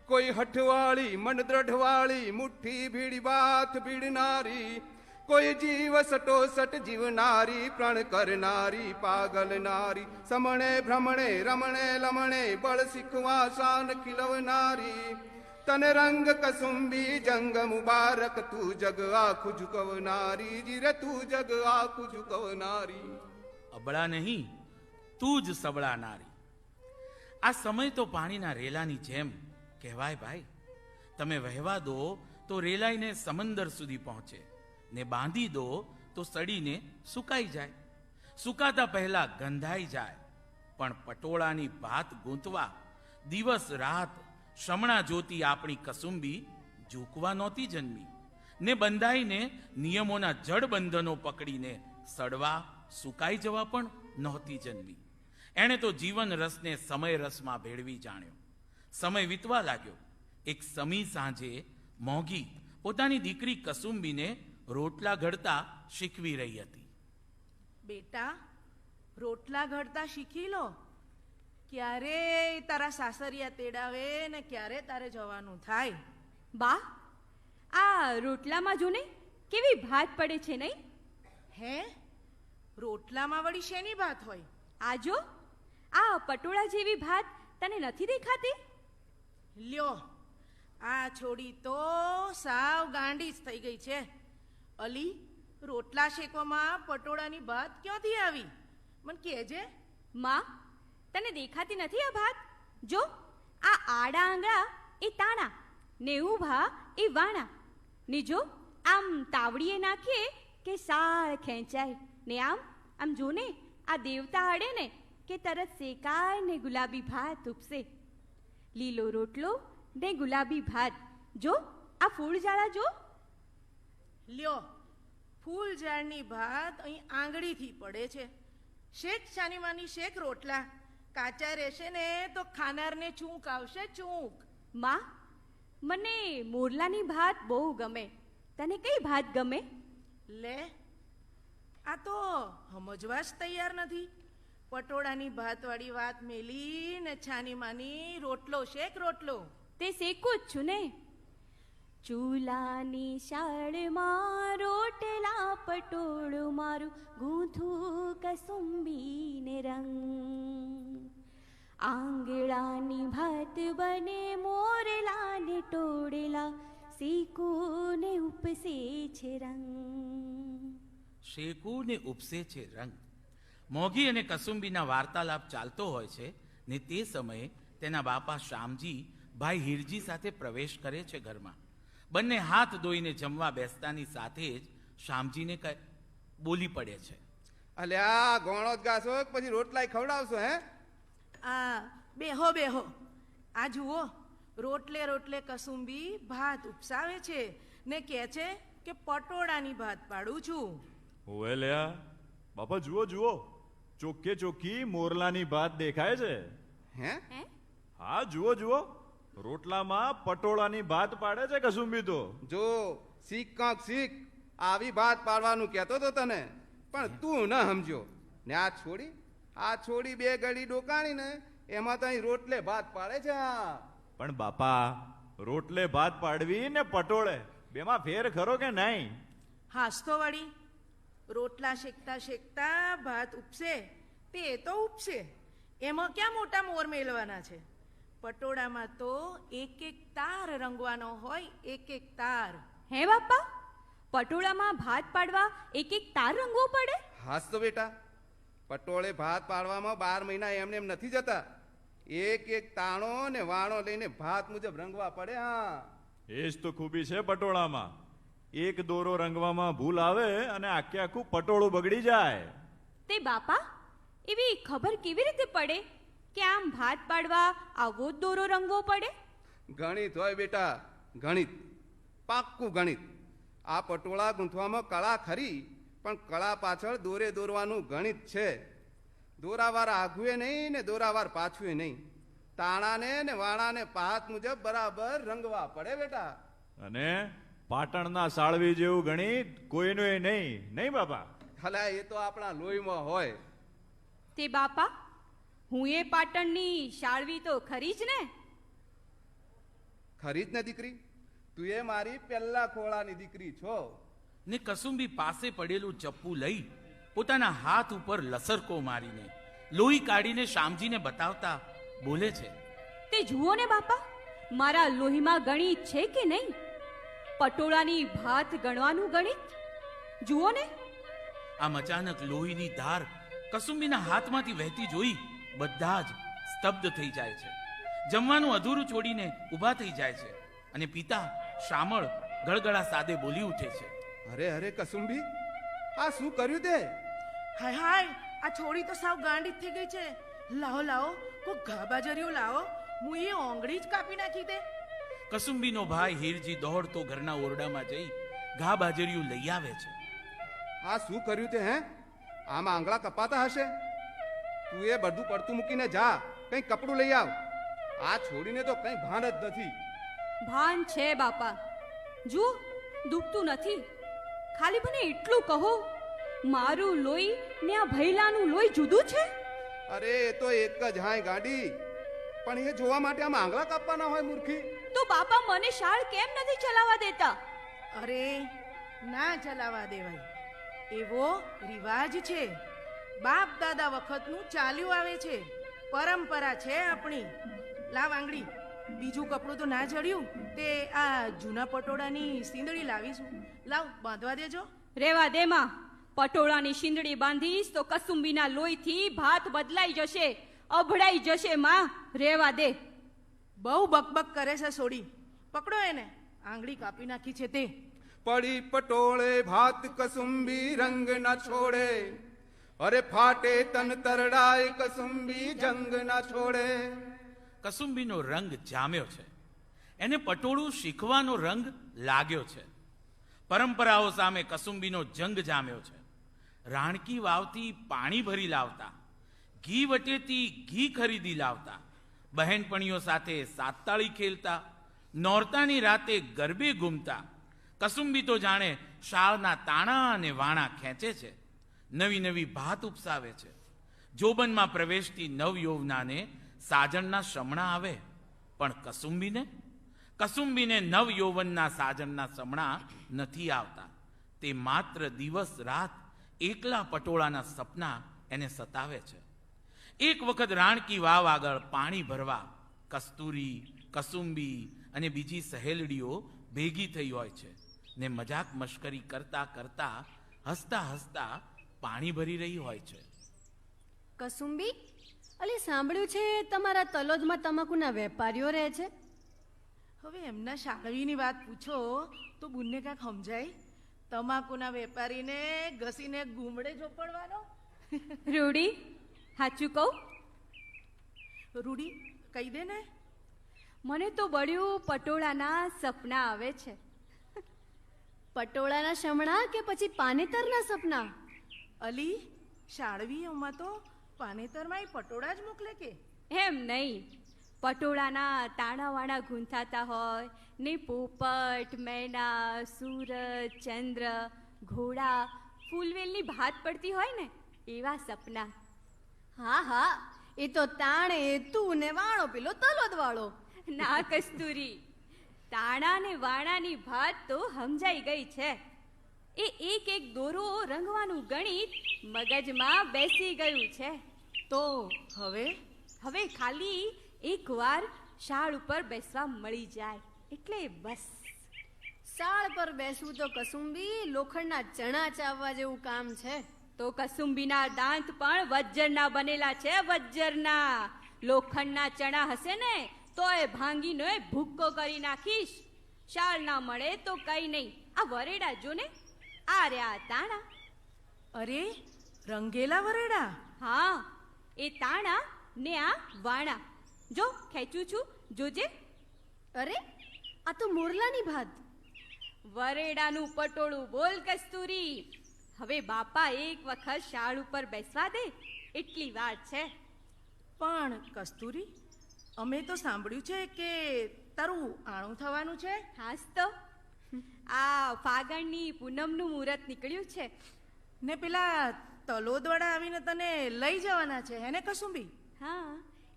કોઈ હઠવાળી મન દ્રઢવાળી મુઠ્ઠી ભીડી બાથ ભીડનારી, કોઈ જીવ સટોસટ જીવનારી પ્રણ કરનારી પાગલ નારી, સમણે ભ્રમણે રમણે લમણે બળ શીખવા શાન ખીલવનારી, તન રંગ કસુંબી જંગ મુબારક તું જગ આખું ઝુકવનારી, જીરે તું જગ આખું ઝુકવનારી. અબળા નહીં, તું જ સબળાનારી. આ સમય તો પાણીના રેલાની જેમ કહેવાય ભાઈ. તમે વહેવા દો તો રેલાઈને સમંદર સુધી પહોંચે ને બાંધી દો તો સડીને સુકાઈ જાય. સુકાતા પહેલા ગંધાઈ જાય. પણ પટોળાની ભાત ગૂંથવા દિવસ રાત શમણા જોતી આપણી કસુંબી ઝૂકવા નહોતી જન્મી ને બંધાઈને નિયમોના જડ બંધનો પકડીને સડવા સુકાઈ જવા પણ નહોતી જન્મી. એણે તો જીવન રસને સમય રસમાં ભેળવી જાણ્યો. સમય વીતવા લાગ્યો. એક સમી સાંજે મોંઘી પોતાની દીકરી કસુંબીને રોટલા ઘડતા શીખવી રહી હતી. બેટા, રોટલા ઘડતા શીખી લો. ક્યારે તારા સાસરિયા તેડાવે ને ક્યારે તારે જવાનું થાય. બા, આ રોટલામાં જો ને કેવી ભાત પડે છે નહીં? હે, રોટલામાં વળી શેની ભાત હોય? આ જો, આ પટોળા જેવી ભાત તને નથી દેખાતી? લ્યો, આ છોડી તો સાવ ગાંડી જ થઈ ગઈ છે. અલી, રોટલા શેકવામાં પટોળાની ભાત ક્યાંથી આવી? મને કહેજે. માં, તને દેખાતી નથી આ ભાત? જો, આ આડા આંગળા એ તાણા ને ઊભા એ વાણા ને જો આમ તાવડીએ નાખીએ કે સાળ ખેંચાય ને આમ જો ને આ દેવતા અડે ને કે તરત શેકાય ને ગુલાબી ભાત ઉપસે. લીલો રોટલો ને ગુલાબી ભાત. જો આ ફૂલ ઝાડા જો. લ્યો, ફૂલ ઝાડની ભાત અહીં આંગળીથી પડે છે. શેક છાનીમાની શેક રોટલા. કાચા રહેશે ને તો ખાનારને ચૂંક આવશે. ચૂંક. માં, મને મોરલાની ભાત બહુ ગમે. તને કઈ ભાત ગમે? લે, આ તો સમજવા જ તૈયાર નથી. પટોળાની ભાતવાળી વાત મેલી ને છાનીમાની રોટલો શેક. રોટલો તે શેકું જ છું ને. ચૂલાની શાળમાં રોટલા પટોળું મારું ગૂંથું કસુંબીને રંગ, આંગળાની ભાત બને મોરલાને ટોળલા શેકું ને ઉપસે છે રંગ. શેકું ને ઉપસે છે રંગ. મોગી અને કસુંબીના વાર્તાલાપ ચાલતો હોય છે ને તે સમયે તેના બાપા શ્યામજી ભાઈ હીરજી સાથે પ્રવેશ કરે છે ઘરમાં. બંને હાથ ધોઈને જમવા બેસતાની સાથે જ શ્યામજીને બોલી પડે છે. અલ્યા ગોણો જ ગાશો કે પછી રોટલાય ખવડાવશો હે? આ બેહો બેહો, આ જુઓ, રોટલે રોટલે કસુંબી ભાત ઉપસાવે છે ને કહે છે કે પટોળાની ભાત પાડું છું. ઓવે લ્યા બાપા, જુઓ જુઓ, ચોખ્ખે ચોખ્ખી મોરલાની ભાત દેખાય છે. હે? હા જુઓ જુઓ, રોટલામાં પટોળાની ભાત પાડે છે કસુંબી તો. જો શીખ કાંક શીખ, આવી ભાત પાડવાનું કહેતો તો તને, પણ તું ન સમજ્યો ને આ છોડી બે ગળી ડોકાણી ને એમાં તો અહીં રોટલે ભાત પાડે છે. પણ બાપા, રોટલે ભાત પાડવી ને પટોળે બેમાં ફેર ખરો કે નહીં? હાસ્તો વળી, રોટલા શેકતા શેકતા ભાત ઉપસે તે તો ઉપસે, એમાં ક્યાં મોટા મોર મેળવાના છે. પટોળામાં તો એક એક તાર રંગવાનો હોય, એક એક તાર. હે બાપા, પટોળામાં ભાત પાડવા એક એક તાર રંગવો પડે? હાસ તો બેટા, પટોળે ભાત પાડવામાં 12 મહિના એમને એમ નથી જતા. એક એક તાણો ને વાણો લઈને ભાત મુજબ રંગવા પડે. હા, એ જ તો ખૂબી છે પટોળામાં. એક દોરો રંગવામાં ભૂલ આવે અને આખે આખું પટોળું બગડી જાય. તે બાપા, એવી ખબર કેવી રીતે પડે કે આમ ભાત પાડવા આવો જ દોરો રંગવો પડે? ગણિત હોય બેટા, ગણિત, પાક્કું ગણિત. આ પટોળા ગૂંથવામાં કળા ખરી, પણ કળા પાછળ દોરે દોરવાનું ગણિત છે. દોરાવાર આઘુએ નહીં ને દોરાવાર પાછુએ નહીં. તાણાને ને વાણાને પાત મુજબ બરાબર રંગવા પડે બેટા. અને પાટણના સાળવી જેવું ગણિત કોઈનું નહીં, નહીં બાપા? ભલા એ તો આપણા લોહીમાં હોય. તે બાપા, હું એ પાટણની શાળવી તો ખરી જ ને? ખરી જ ને દીકરી, તું એ મારી પહેલા ખોળાની દીકરી છો. ને કસુંબી પાસે પડેલું ચપ્પુ લઈ પોતાના હાથ ઉપર લસરકો મારીને લોહી કાઢીને શ્યામજીને બતાવતા બોલે છે. તે જુઓ ને બાપા, મારા લોહીમાં ગણિત છે કે નહીં? પટોળાની ભાત ગણવાનું ગણિત જુઓ ને. આમ અચાનક લોહીની ધાર કસુંબીના હાથમાંથી વહેતી જોઈ બધા જ સ્તબ્ધ થઈ જાય છે. જમવાનું અધૂરું છોડીને ઊભા થઈ જાય છે અને પિતા શામળ ગળગળા સાદે બોલી ઉઠે છે. અરે અરે કસુંબી, આ શું કર્યું તે? હાય હાય, આ છોડી તો સાવ ગાંડી જ થઈ ગઈ છે. લાવો લાવો, કોઈ ઘા બાજરીઓ લાવો, હું એ ઓંગળી જ કાપી નાખી દે. કસુંબીનો ભાઈ હીરજી દોડતો ઘરના ઓરડામાં જઈ ઘા બાજરીયું લઈ આવે છે. આ શું કર્યું તે? હે, આમાં આંગળા કપાતા હશે. તું એ બધું પડતું મૂકીને જા, કંઈ કપડું લઈ આવ. આ છોડીને તો કંઈ ભાન જ નથી. ભાન છે બાપા, જુઓ, દુખતું નથી. ખાલી મને એટલું કહો, મારું લોહી ને આ ભૈલાનું લોહી જુદું છે? અરે એ તો એક જ હાય ગાડી, પણ એ જોવા માટે આમ આંગળા કાપવાના હોય મૂર્ખી. તો બાપા, મને શાળ કેમ નથી ચલાવવા દેતા? અરે ના ચલાવા દેવાય, એવો રિવાજ છે. બાપ દાદા વખતનું ચાલ્યું આવે છે, પરંપરા છે આપણી. લાવ આંગળી, બીજું કપડું તો ના જડ્યું તે આ જૂના પટોળાની સીંદડી લાવીશું. લાવ બાંધવા દેજો. રેવા દેમાં, પટોળાની શીંદડી બાંધીશ તો કસુંબીના લોહીથી ભાત બદલાઈ જશે, અભડાઈ જશે. માં, રેવા દે. બહુ બકબક કરે છે સોડી. પકડો એને, આંગળી કાપી નાખી છે તે. પડી પટોળે ભાત કસુંબી રંગ ના છોડે, અરે ફાટે તન તરડાય કસુંબી જંગ ના છોડે. કસુંબીનો રંગ જામ્યો છે, એને પટોળું શીખવાનો રંગ લાગ્યો છે. પરંપરાઓ સામે કસુંબીનો જંગ જામ્યો છે. રાણકી વાવથી પાણી ભરી લાવતા, ઘી વટેથી ઘી ખરીદી લાવતા, બહેનપણીઓ સાથે સાતતાળી ખેલતા, નોરતાની રાતે ગરબે ઘૂમતા. કસુંબી તો જાણે શાળના તાણા અને વાણા ખેંચે છે, નવી નવી ભાત ઉપસાવે છે. જોબનમાં પ્રવેશતી નવયૌવનાને સાજણના શમણા આવે, પણ કસુંબીને નવયૌવનના સાજણના શમણા નથી આવતા. તે માત્ર દિવસ રાત એકલા પટોળાના સપના એને સતાવે છે. એક વખત રાણકી વાવ આગળ પાણી ભરવા કસ્તુરી, કસુંબી અને બીજી સહેલડીઓ ભેગી થઈ હોય છે ને મજાક મશ્કરી કરતા કરતા હસતા હસતા પાણી ભરી રહી હોય છે. કસુંબી, અલી સાંભળ્યું છે તમારા તલોદમાં તમાકુના વેપારીઓ રહે છે? હવે એમના શાળવીની વાત પૂછો તો બુનને કાંઈક સમજાય. તમાકુના વેપારીને ઘસીને ઘૂમડે ચોપડવાનો. રૂડી, સાચું કહું? રૂડી, કહી દે ને. મને તો બળ્યું પટોળાના સપના આવે છે. પટોળાના શમણા કે પછી પાનેતરના સપના? અલી, શાળવીઓમાં તો પાનેતરમાંય પટોળા જ મોકલે કે? એમ નહીં, પટોળાના તાણાવાણા ગૂંથાતા હોય ને પોપટ, મેના, સૂરજ, ચંદ્ર, ઘોડા, ફૂલવેલની ભાત પડતી હોય ને એવા સપના. હા હા, એ તો તાણે તું ને વાણો પેલો તલોદ વાળો. ના કસ્તુરી, તાણા ને વાણાની ભાત તો સમજાઈ ગઈ છે. એ એક એક દોરો રંગવાનું ગણિત મગજમાં બેસી ગયું છે. તો હવે હવે ખાલી એકવાર શાળ ઉપર બેસવા મળી જાય એટલે બસ. શાળ પર બેસવું તો કસુંબી લોખંડના ચણા ચાવવા જેવું કામ છે. તો કસુંબીના દાંત પણ વજ્જરના બનેલા છે, વજ્જરના. લોખંડના ચણા હશે ને તો એ ભાંગીને ભૂક્કો કરી નાખીશ. શાળ ના મળે તો કઈ નહીં, આ વરેડા જો ને, આ રહ્યા તાણા. અરે, રંગેલા વરેડા? હા, એ તાણા ને આ વાણા. જો ખેંચું છું, જોજે. અરે, આ તો મોરલાની ભાત. વરેડાનું પટોળું બોલ કસ્તુરી. હવે બાપા એક વખત શાળ ઉપર બેસવા દે એટલી વાત છે. પણ કસ્તુરી, અમે તો સાંભળ્યું છે કે તારું આણું થવાનું છે. હાસ તો, આ ફાગણની પૂનમનું મુહૂર્ત નીકળ્યું છે ને પેલા તલોદવાળા આવીને તને લઈ જવાના છે હેને કસુંબી? હા,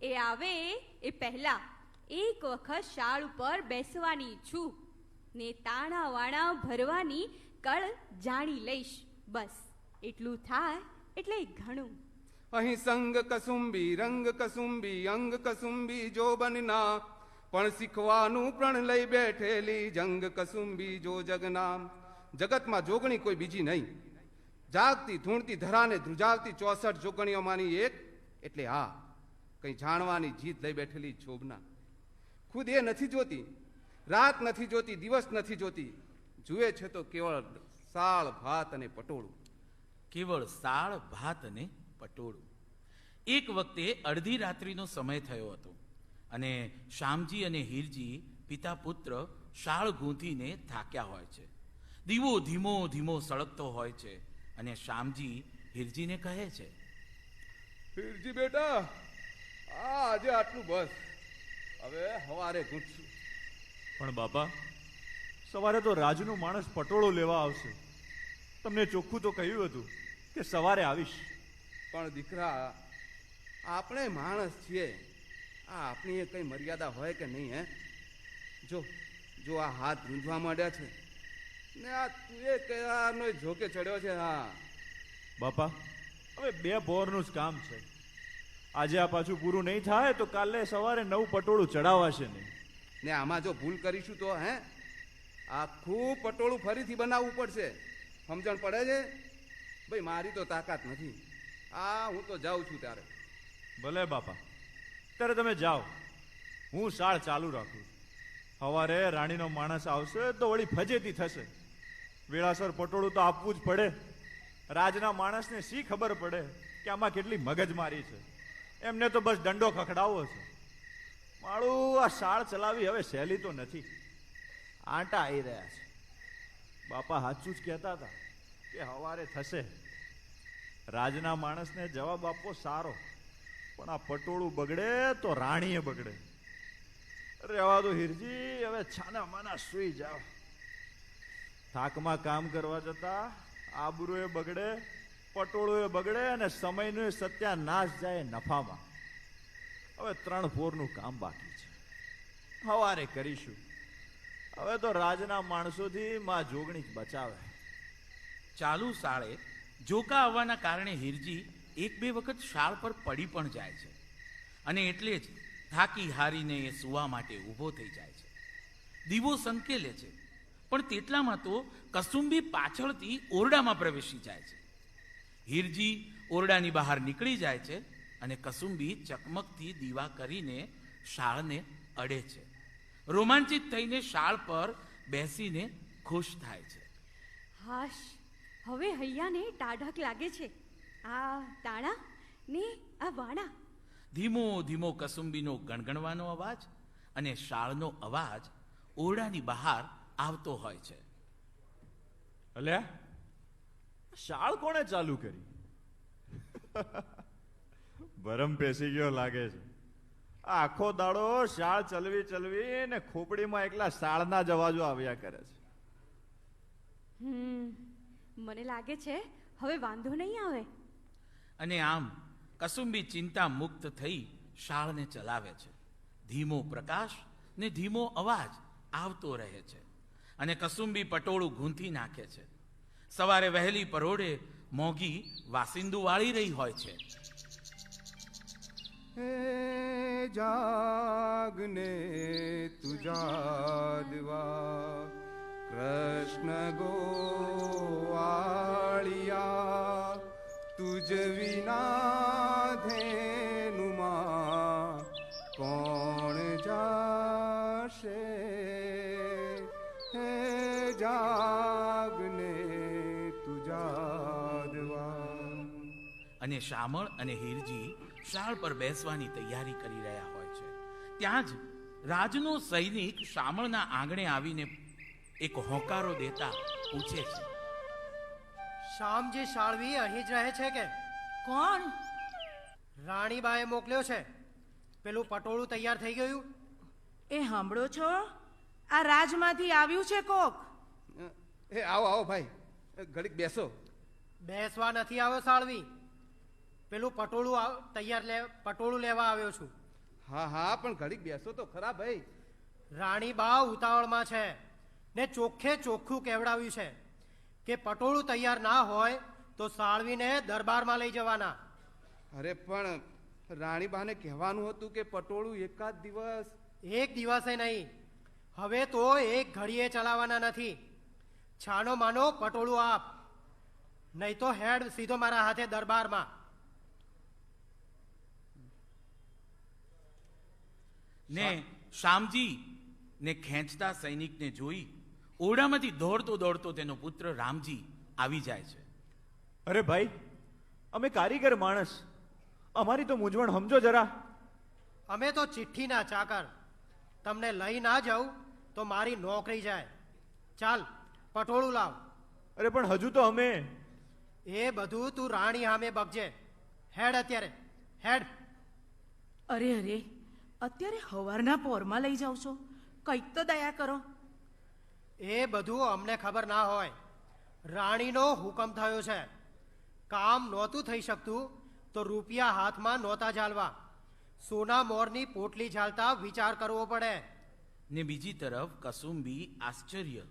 એ આવે એ પહેલા એક વખત શાળ ઉપર બેસવાની છું ને તાણા વાણા ભરવાની કળ જાણી લઈશ. બસ એટલું થાય એટલે ઘણું. અહીં સંગ કસુંબી, રંગ કસુંબી, અંગ કસુંબી જો બનના, પણ શીખવાનું પ્રણ લઈ બેઠેલી જંગ કસુંબી જો જગનામ. જગતમાં જોગણી કોઈ બીજી નહીં. જાગતી ધૂણતી ધરાને ધ્રુજાવતી 64 જોગણીઓમાંની એક એટલે આ કંઈ જાણવાની જીત લઈ બેઠેલી શોભના. ખુદ એ નથી જોતી, રાત નથી જોતી, દિવસ નથી જોતી, જુએ છે તો કેવળ સાળ ભાત અને પટોળું. કેવળ સાળ ભાત અને પટોળું. એક વખતે અડધી રાત્રિનો સમય થયો હતો અને શ્યામજી અને હીરજી પિતા પુત્ર શાળ ગૂંથીને થાક્યા હોય છે. દીવો ધીમો ધીમો સળગતો હોય છે અને શ્યામજી હીરજીને કહે છે, હીરજી બેટા, આજે આટલું બસ, હવે સવારે ગૂંથશું. પણ બાપા, સવારે તો રાજનો માણસ પટોળો લેવા આવશે. તમને ચોખ્ખું તો કહ્યું હતું કે સવારે આવીશ. પણ દીકરા, આપણે માણસ છીએ, આ આપણી કઈ મર્યાદા હોય કે નહીં? હે, જો આ હાથ રૂંધવા માંડ્યા છે ને આ તું એ કયાનો ઝોકે ચડ્યો છે. હા બાપા, હવે 2 પહોરનું જ કામ છે. આજે આ પાછું પૂરું નહીં થાય તો કાલે સવારે 9 પટોળું ચડાવાશે નહીં. ને આમાં જો ભૂલ કરીશું તો આખું પટોળું ફરીથી બનાવવું પડશે. સમજણ પડે છે? ભાઈ, મારી તો તાકાત નથી. હું તો જાઉં છું ત્યારે. ભલે બાપા, ત્યારે તમે જાઓ, હું શાળ ચાલુ રાખું. સવારે રાણીનો માણસ આવશે તો વળી ફજેતી થશે. વેળાસર પટોળું તો આપવું જ પડે. રાજના માણસને શી ખબર પડે કે આમાં કેટલી મગજમારી છે? એમને તો બસ દંડો ખખડાવવો છે. મારું આ શાળ ચલાવી હવે સહેલી તો નથી. આંટા આવી રહ્યા છે. બાપા સાચું જ કહેતા હતા કે સવારે થશે. રાજના માણસને જવાબ આપવો સારો, પણ આ પટોળું બગડે તો રાણીએ બગડે. રહેવા દો હીરજી, હવે છાના માના સુઈ જાઓ. થાકમાં કામ કરવા જતા આબરૂએ બગડે, પટોળું એ બગડે અને સમયનો સત્યાનાશ જાય નફામાં. હવે 3 પોરનું કામ બાકી છે, સવારે કરીશું. હવે તો રાજના માણસોથી માં જોગણી જ બચાવે. ચાલુ શાળે જોકા આવવાના કારણે હીરજી 1-2 વખત શાળ પર પડી પણ જાય છે અને એટલે જ થાકી હારીને એ સૂવા માટે ઊભો થઈ જાય છે. દીવો સંકેલે છે, પણ તેટલામાં તો કસુંબી પાછળથી ઓરડામાં પ્રવેશી જાય છે. હીરજી ઓરડાની બહાર નીકળી જાય છે અને કસુંબી ચકમકથી દીવા કરીને શાળને અડે છે. રોમાંચિત થઈને શાળ પર બેસીને ખુશ થાય છે. હાશ, હવે હૈયાને ટાઢક લાગે છે. આ તાણા ને આ વાણા. ધીમો ધીમો કસુંબીનો ગણગણવાનો અવાજ અને શાળનો અવાજ ઓરડાની બહાર આવતો હોય છે. અલ્યા, શાળ કોણે ચાલુ કરી? ભરમ પેસી ગયો લાગે છે. આખો દાડો શાળ ચલવી ચલવી ને ખોપડીમાં એકલા શાળના જ અવાજો આવ્યા કરે છે. મને લાગે છે હવે વાંધો નહીં આવે. અને આમ કસુંબી ચિંતા મુક્ત થઈ શાળને ચલાવે છે. ધીમો પ્રકાશ ને ધીમો અવાજ આવતો રહે છે અને કસુંબી પટોળું ગૂંથી નાખે છે. સવારે વહેલી પરોઢે મોગી વાસિંદુ વાળી રહી હોય છે. હે જાગને તું જાદવા કૃષ્ણ ગોવાળિયા તુજ વિના ધેનુમાં કોણ જાશે. હે જાગને તું જાદવા. અને શામળ અને હીરજી શાળ પર બેસવાની તૈયારી કરી રહ્યા હોય છે. ત્યાં જ રાજનો સૈનિક શામળના આંગણે આવીને એક હોંકારો દેતા પૂછે છે, શ્યામજી શાળવી અહીં જ રહે છે કે? કોણ? રાણીબાએ મોકલ્યો છે. પેલું પટોળું તૈયાર થઈ ગયું? એ સાંભળો છો? આ રાજમાંથી આવ્યું છે કોક. એ આવો આવો ભાઈ, ઘડીક બેસો. બેસવા નથી આવ્યો શાળવી. પેલું પટોળું લેવા આવ્યો છું. હા હા, પણ ઘડીક બેસો તો ખરા ભાઈ. રાણીબા ઉતાવળમાં છે ને ચોખ્ખે ચોખ્ખું કહેવડાવ્યું છે કે પટોળું તૈયાર ના હોય તો સાળવીને દરબારમાં લઈ જવાના. અરે પણ રાણીબાને કહેવાનું હતું કે પટોળું એકાદ દિવસ. એક દિવસે નહીં, હવે તો એક ઘડીએ ચલાવવાના નથી. છાનો માનો પટોળું આપ, નહીં તો હેડ સીધો મારા હાથે દરબારમાં. ને શામજી ને ખેંચતા સૈનિકને જોઈ ઓરડામાંથી દોડતો દોડતો તેનો પુત્ર રામજી આવી જાય છે. અરે ભાઈ, અમે કારીગર માણસ, અમારી તો મૂંઝવણ સમજો જરા. અમે તો ચિઠ્ઠીના ચાકર. તમને લઈ ના જાઉં તો મારી નોકરી જાય. ચાલ પટોળું લાવ. અરે પણ હજુ તો અમે. એ બધું તું રાણી સામે બગજે. હેડ અત્યારે, હેડ. અરે અરે, અત્યારે હવારના પોરમાં લઈ જાવ છો, કંઈક તો દયા કરો. એ બધું અમને ખબર ના હોય. રાણીનો હુકમ થયો છે. કામ નહોતું થઈ શકતું તો રૂપિયા હાથમાં નહોતા ઝાલવા. સોના મોરની પોટલી ઝાલતા વિચાર કરવો પડે. ને બીજી તરફ કસુંબી આશ્ચર્ય,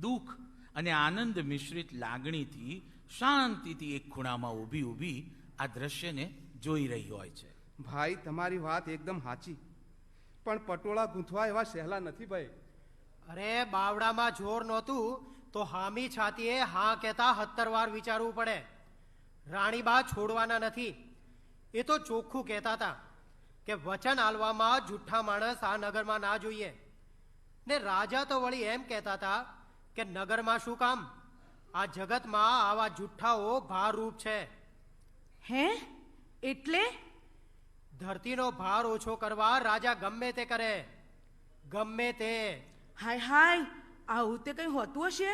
દુઃખ અને આનંદ મિશ્રિત લાગણીથી શાંતિથી એક ખૂણામાં ઊભી ઊભી આ દ્રશ્યને જોઈ રહી હોય છે. ભાઈ, તમારી વાત એકદમ સાચી, પણ પટોળા ગૂંથવા એવા સહેલા નથી ભાઈ. અરે બાવડામાં જોર નહોતું તો હામી છાતીએ હા કહેતા 17 વાર વિચારવું પડે. રાણીબા છોડવાના નથી. એ તો ચોખ્ખું કહેતા હતા કે વચન આલવામાં જુઠ્ઠા માણસ આ નગરમાં ના જોઈએ. ને રાજા તો વળી એમ કહેતા હતા કે નગરમાં શું કામ, આ જગતમાં આવા જુઠ્ઠાઓ ભારરૂપ છે. હે? એટલે? ધરતીનો ભાર ઓછો કરવા રાજા ગમે તે કરે, ગમે તે. હાય હાય, આવું તે કઈ હોતું હશે?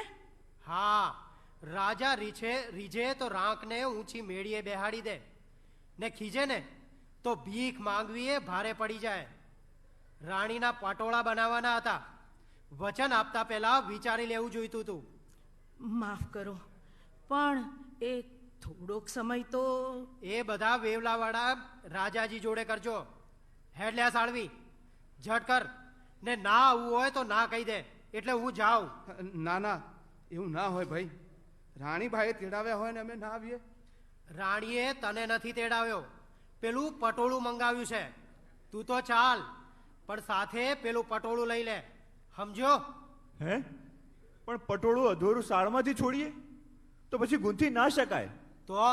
હા, રાજા રીઝે તો રાંકને ઊંચી મેળીએ બેહાડી દે, ને ખીજે ને તો ભીખ માંગવી એ ભારે પડી જાય. રાણીના પટોળા બનાવવાના હતા. વચન આપતા પહેલા વિચારી લેવું જોઈતું હતું. માફ કરો, પણ એ થોડોક સમય તો. એ બધા વેવલાવાળા રાજાજી જોડે કરજો. હેડ લ્યા સાળવી, ઝટ કર. ને ના આવવું હોય તો ના કહી દે, એટલે હું જાઉં. ના ના, એવું ના હોય ભાઈ. રાણીભાઈએ તેડાવ્યા હોય ને અમે ના આવીએ. રાણીએ તને નથી તેડાવ્યો, પેલું પટોળું મંગાવ્યું છે. તું તો ચાલ, પણ સાથે પેલું પટોળું લઈ લે, સમજો? હે? પણ પટોળું અધૂરું શાળમાંથી છોડીએ તો પછી ગૂંથી ના શકાય. તો તો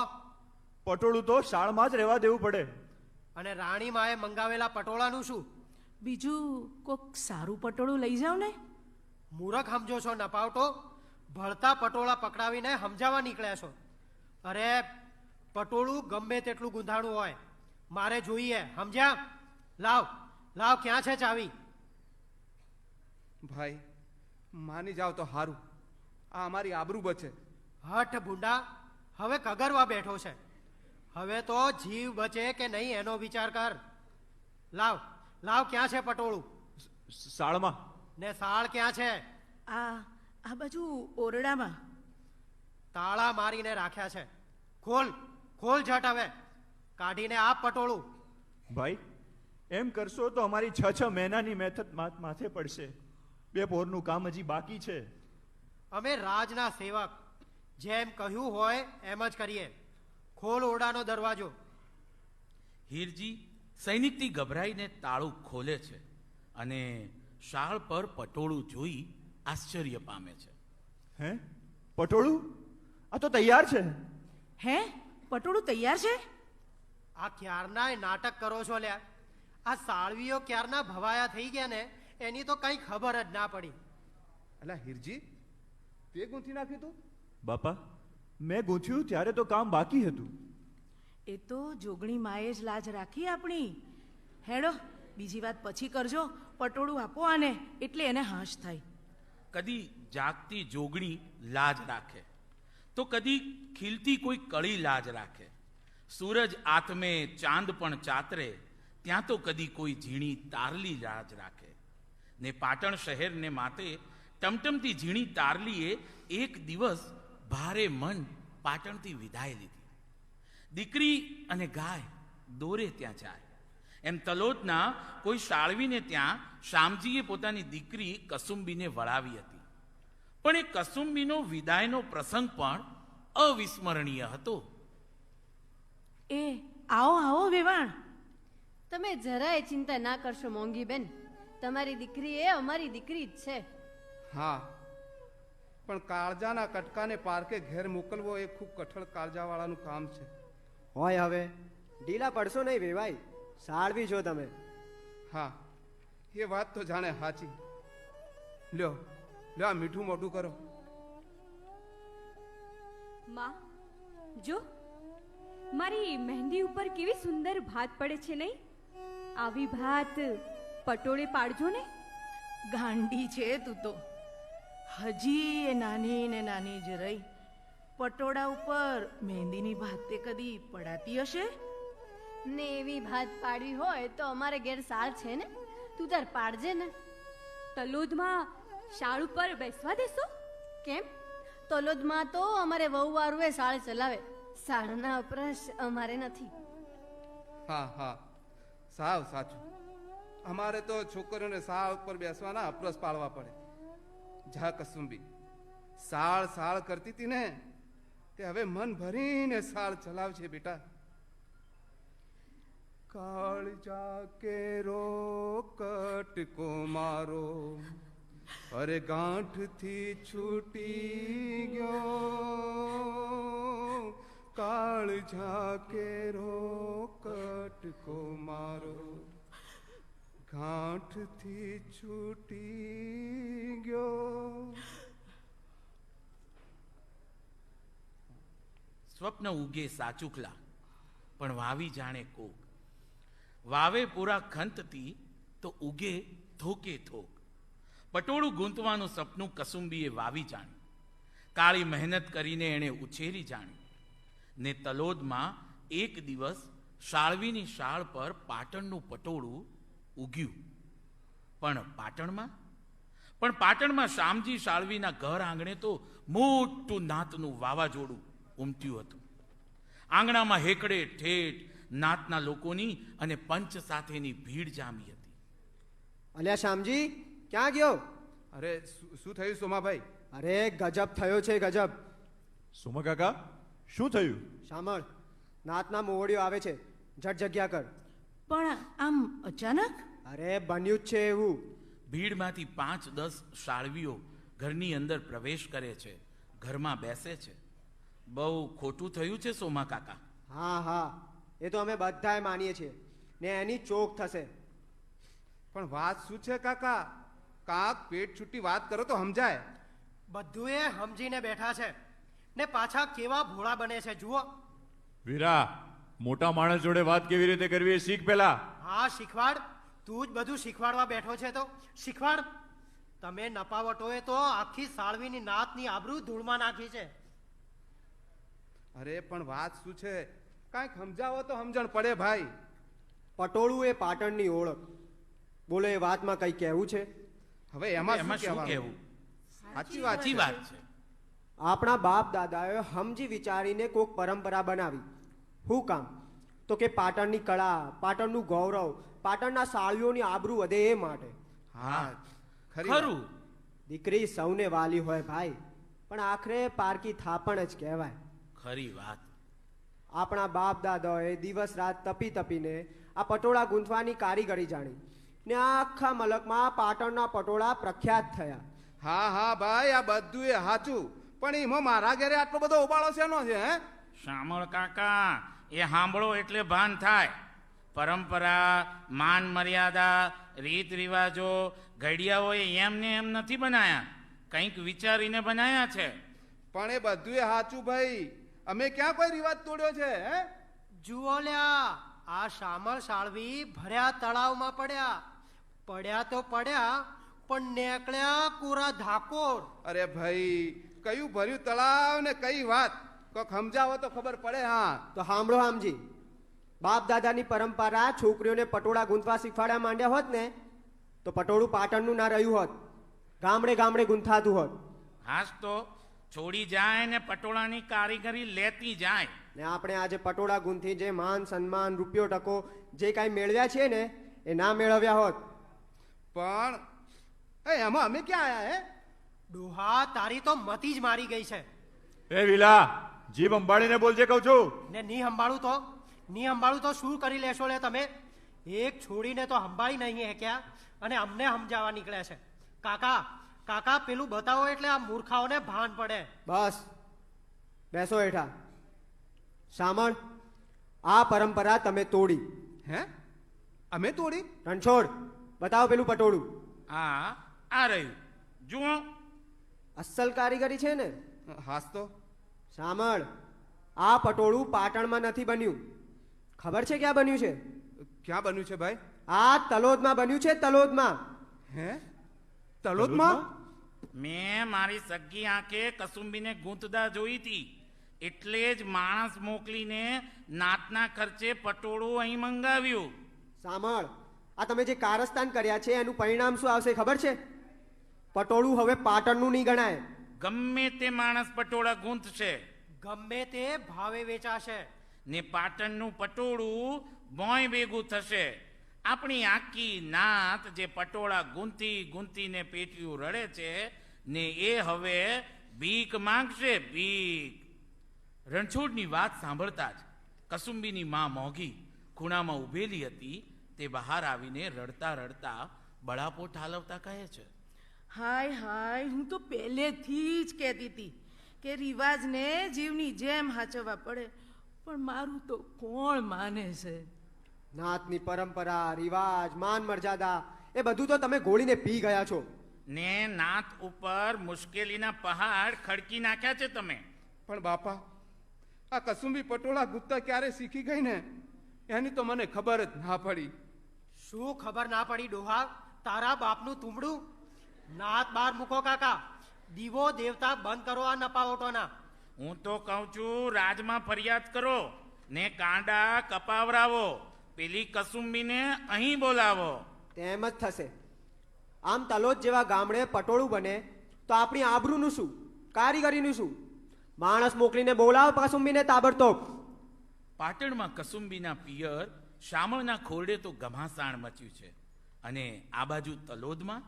પટોળું તો શાળમાં જ રહેવા દેવું પડે. અને રાણીમાએ મંગાવેલા પટોળાનું શું? બીજું કોક સારું પટોળું લઈ જાવ ને. મૂરખ સમજો છો નપાવટો? ભળતા પટોળા પકડાવીને સમજાવવા નીકળ્યા છો. અરે પટોળું ગમે તેટલું ગુંધાણું હોય, મારે જોઈએ, સમજ્યા? લાવ લાવ, ક્યાં છે ચાવી? ભાઈ માની જાવ તો હારું, આ અમારી આબરૂ બચે. હઠ ભૂંડા, હવે કગરવા બેઠો છે. હવે તો જીવ બચે કે નહીં એનો વિચાર કર. લાવ લાવ, ક્યાં છે પટોળું? શાળમાં. ને સાળ ક્યાં છે? આ બાજુ ઓરડામાં. તાળા મારીને રાખ્યા છે. ખોલ ખોલ ઝટ, હવે કાઢીને આપ પટોળું. ભાઈ એમ કરશો તો અમારી 6 મહિનાની મહેનત માથે પડશે. 2 પોરનું કામ હજી બાકી છે. અમે રાજના સેવક, જેમ કહ્યું હોય એમ જ કરીએ. ખોલ ઓરડાનો દરવાજો. હીરજી સૈનિકથી ગભરાઈને તાળું ખોલે છે અને શાળ પર પટોળું જોઈ આશ્ચર્ય પામે છે. હે, પટોળું? આ તો તૈયાર છે. હે, પટોળું તૈયાર છે? આ ક્યારના નાટક કરો છો લ્યા? આ સાળવીઓ ક્યારના ભવાયા થઈ ગયા ને, એની તો કઈ ખબર જ ના પડી. અલા હીરજી, તે ગૂંથી નાખ્યું તું? બાપા, મેં ગૂંથ્યું ત્યારે તો કામ બાકી હતું. એ તો જોગણી માએ જ લાજ રાખી આપણી. હેડો, બીજી વાત પછી કરજો. પટોળું આપો આને, એટલે એને હાશ થાય. કદી જાગતી જોગણી લાજ રાખે, તો કદી ખીલતી કોઈ કળી લાજ રાખે. સૂરજ આથમે, ચાંદ પણ ચાતરે, ત્યાં તો કદી કોઈ ઝીણી તારલી લાજ રાખે. ને પાટણ શહેરને માતે ટમટમતી ઝીણી તારલીએ એક દિવસ ભારે મન પાટણથી વિદાય લીધી. દીકરી અને ગાય દોરે ત્યાં જાય, એમ તલોદના કોઈ શાળવીને ત્યાં શામજીએ પોતાની દીકરી કસુંબીને વળાવી હતી. પણ એ કસુંબીનો વિદાયનો પ્રસંગ પણ અવિસ્મરણીય હતો. એ આવો આવો વેવાણ. તમે જરાય ચિંતા ના કરશો મોંઘી બેન, તમારી દીકરી એ અમારી દીકરી જ છે. હા, પણ કાળજાના કટકાને પારકે ઘેર મોકલવો એ ખૂબ કઠણ કાળજાવાળાનું કામ છે. હોય હવે ઢીલા પડશો નહીં વેવાઈ, સાળવી છો તમે. હા, એ વાત તો જાણે સાચી. લ્યો લ્યો, આ મીઠું મોટું કરો. માં, જો મારી મહેંદી ઉપર કેવી સુંદર ભાત પડે છે નહીં? આવી ભાત પટોળે પાડજો ને. ગાંડી છે તું તો. હજી એ નાની ને નાની જ રહી. પટોળા ઉપર મહેંદીની ભાત તે કદી પડાતી હશે? ને એવી ભાત પાડવી હોય તો અમારે ઘેર સાળ છે ને, તું તાર પાડજે ને. તલોદમાં શાળ ઉપર બેસવા દેશો? કેમ? તલોદમાં તો અમારે વહુવારું એ સાળ ચલાવે, સાળના અપરસ અમારે નથી. હા હા, સાવ સાચું. અમારે તો છોકરીઓને સાળ ઉપર બેસવાના અપરસ પાડવા પડે. જા કસુંબી, સાળ સાળ કરતી હતી ને, તે હવે મન ભરીને સાળ ચલાવશે બેટા. કાળજા કેરો કટકો મારો, અરે ગાંઠથી છૂટી ગયો. કાળજા કેરો કટકો મારો, ગાંઠથી છૂટી ગયો. સ્વપ્ન ઉગે સાચુકલા, પણ વાવી જાણે કોક. વાવે પૂરા ખંતથી તો ઉગે થોકે થોક. પટોળું ગૂંથવાનું સપનું કસુંબીએ વાવી જાણ્યું. કાળી મહેનત કરીને એણે ઉછેરી જાણ્યું. ને તલોદમાં એક દિવસ શાળવીની શાળ પર પાટણનું પટોળું ઉગ્યું. પણ પાટણમાં શામજી શાળવીના ઘર આંગણે તો મોટું નાતનું વાવાઝોડું ઉમટ્યું હતું. આંગણામાં હેકડે ઠેઠ નાતના લોકોની અને પંચ સાથેની ભીડ જામી હતી. અલ્યા શામજી, ક્યાં ગયો? અરે શું થયું સોમાભાઈ? અરે ગજબ થયો છે, ગજબ. સુમા કાકા, શું થયું? સાંભળ, નાતના મોવડીઓ આવે છે, જટ જગ્યા કર. પણ આમ અચાનક? અરે બન્યું જ છે એવું. ભીડમાંથી 5-10 શાળવીઓ ઘરની અંદર પ્રવેશ કરે છે, ઘરમાં બેસે છે. બહુ ખોટું થયું છે સોમા કાકા. હા હા, એ તો અમે બધાય માનીએ છીએ ને એની ચોક થશે. પણ વાત શું છે કાકા? કાંક પેટ છૂટી વાત કરો તો સમજાય. બધું એ સમજીને બેઠા છે ને પાછા કેવા ભોળા બને છે જુઓ. વીરા, મોટા માણસ જોડે વાત કેવી રીતે કરવી એ શીખ પેલા. હા શીખવાડ, તું જ બધું શીખવાડવા બેઠો છે તો શીખવાડ. તમે નપાવટોએ તો આખી સાળવીની નાતની આબરૂ ધૂળમાં નાખી છે. અરે પણ વાત શું છે? કાંઈક સમજાવો તો સમજણ પડે ભાઈ. પટોળું એ પાટણની ઓળખ. બોલો, એ વાતમાં કઈ કહેવું છે? હવે એમાં એમાં શું શું કહેવું? કહેવું? સાચી વાત સાચી છે. વાત છે. આપણા બાપ દાદાએ સમજી વિચારીને કોઈક પરંપરા બનાવી. શું કામ? તો કે પાટણની કળા, પાટણનું ગૌરવ, પાટણના સાળીઓની આબરૂ વધે એ માટે. હા, ખરી વાત. ખરું. દીકરી સૌને વાલી હોય ભાઈ, પણ આખરે પારકી થાપણ જ કહેવાય. ખરી વાત. આપણા બાપ દાદાએ દિવસ રાત તપી તપીને આ પટોળા ગૂંથવાની કારીગરી જાણી ને આખા મલકમાં પાટણના પટોળા પ્રખ્યાત થયા. હા હા ભાઈ, આ બધું એ સાચું. પણ એમાં મારા ઘરે આટલો બધો ઉબાળો શેનો છે? હે શામળ કાકા, એ સાંભળો એટલે ભાન થાય. પરંપરા, માન મર્યાદા, રીત રિવાજો, ઘડિયાઓએ એમને એમ નથી બનાયા, કંઈક વિચારીને બનાયા છે. પણ એ બધું એ સાચું ભાઈ. અમે ક્યાં કોઈ રિવાજ તોડ્યો છે? હે જુઓ લ્યા, આ શામળ સાળવી ભર્યા તળાવમાં પડ્યા. પડ્યા તો પડ્યા, પણ નેકળ્યા કોરા ધાકોર. અરે ભાઈ, કયું ભર્યું તળાવ ને કઈ વાત? કોક સમજાવો તો ખબર પડે. હા તો સાંભળો આમજી, બાપ દાદાની પરંપરા છોકરીઓને પટોળા ગૂંથવા શીખવાડ્યા માંડ્યા હોત ને તો પટોળું પાટણનું ના રહ્યું હોત, ગામડે ગામડે ગૂંથાતું હોત. હાસ તો છોડી જાય ને પટોળાની કારીગરી લેતી જાય. ને આપણે આજે પટોળા ગૂંથી જે માન સન્માન, રૂપિયો ટકો જે કાંઈ મેળવ્યા છીએ ને એ ના મેળવ્યા હોત. પણ એમાં અમે ક્યાં આયા? હે ડોહા, તારી તો મતી જ મારી ગઈ છે. એ વિલા, જીભ અંબાડીને બોલજે કહું છું. ને ની સંભાળું તો શું કરી લેશો લે તમે? એક છોડીને તો સંભાળી નહીં હેક્યા અને અમને સમજાવવા નીકળ્યા છે. કાકા કાકા, પેલું બતાવો એટલે આ મૂર્ખાઓને ભાન પડે. બસ બેસો હેઠા. સામણ, આ પરંપરા તમે તોડી. હે અમે તોડી? રણછોડ, બતાવો પેલું પટોળું. આ રહ્યું જુઓ. અસલ કારીગરી છે ને? હાસ તો. સામળ, આ પટોળું પાટણમાં નથી બન્યું. ખબર છે ક્યાં બન્યું છે? ક્યાં બન્યું છે ભાઈ? આ તલોદમાં બન્યું છે. તલોદમાં. હે તલોદમાં? મેં મારી સગી આંખે કસુંબીને ગૂંથતા જોઈ હતી, એટલે જ માણસ મોકલીને નાતના ખર્ચે પટોળું અહીં મંગાવ્યું. સામળ, આ તમે જે કારસ્તાન કર્યા છે એનું પરિણામ શું આવશે ખબર છે? પટોળું હવે પાટણનું નહીં ગણાય. ગમે તે માણસ પટોળા ગૂંથશે, ગમે તે ભાવે વેચાશે ને પાટણનું પટોળું બોય ભેગું થશે. આપણી આખી નાત જે પટોળા ગૂંથી ગૂંથીને પેટીયું રડે છે ને એ હવે ભીખ માંગશે, ભીખ. રણછોડની વાત સાંભળતા જ કસુંબીની માં મોગી ખૂણામાં ઊભેલી હતી તે બહાર આવીને રડતા રડતા બળાપો ઠાલવતા કહે છે, હાય હાય, હું તો પહેલેથી જ કહેતી હતી કે રિવાજને જીવની જેમ હાચવવા પડે, પણ મારું તો કોણ માને છે? નાતની પરંપરા, રિવાજ, માન મર્યાદા એ બધું તો તમે ગોળીને પી ગયા છો. ને નાત ઉપર મુશ્કેલીના પહાડ ખડકી નાખ્યા છે તમે. પણ બાપા, આ કસુંબી પટોળા ગુપ્તા ક્યારે શીખી ગઈ ને એની તો મને ખબર જ ના પડી. શું ખબર ના પડી ડોહા? તારા બાપનું તુંબડું. નાત બાર મૂકો કાકા, દીવો દેવતા બંધ કરો આ નપાવટોના. હું તો કહું છું, રાજમાં ફરિયાદ કરો ને કાંડા કપાવરાવો, પેલી કસુંબીને અહીં બોલાવો. તેમ જ થશે. આમ તલોદ જેવા ગામડે પટોળું બને તો આપણી આબરૂનું શું, કારીગરીનું શું? માણસ મોકલીને બોલાવો કસુંબીને તાબડતોબ. પાટણમાં કસુંબીના પિયર શામળના ખોરડે તો ઘમાસાણ મચ્યું છે, અને આ બાજુ તલોદમાં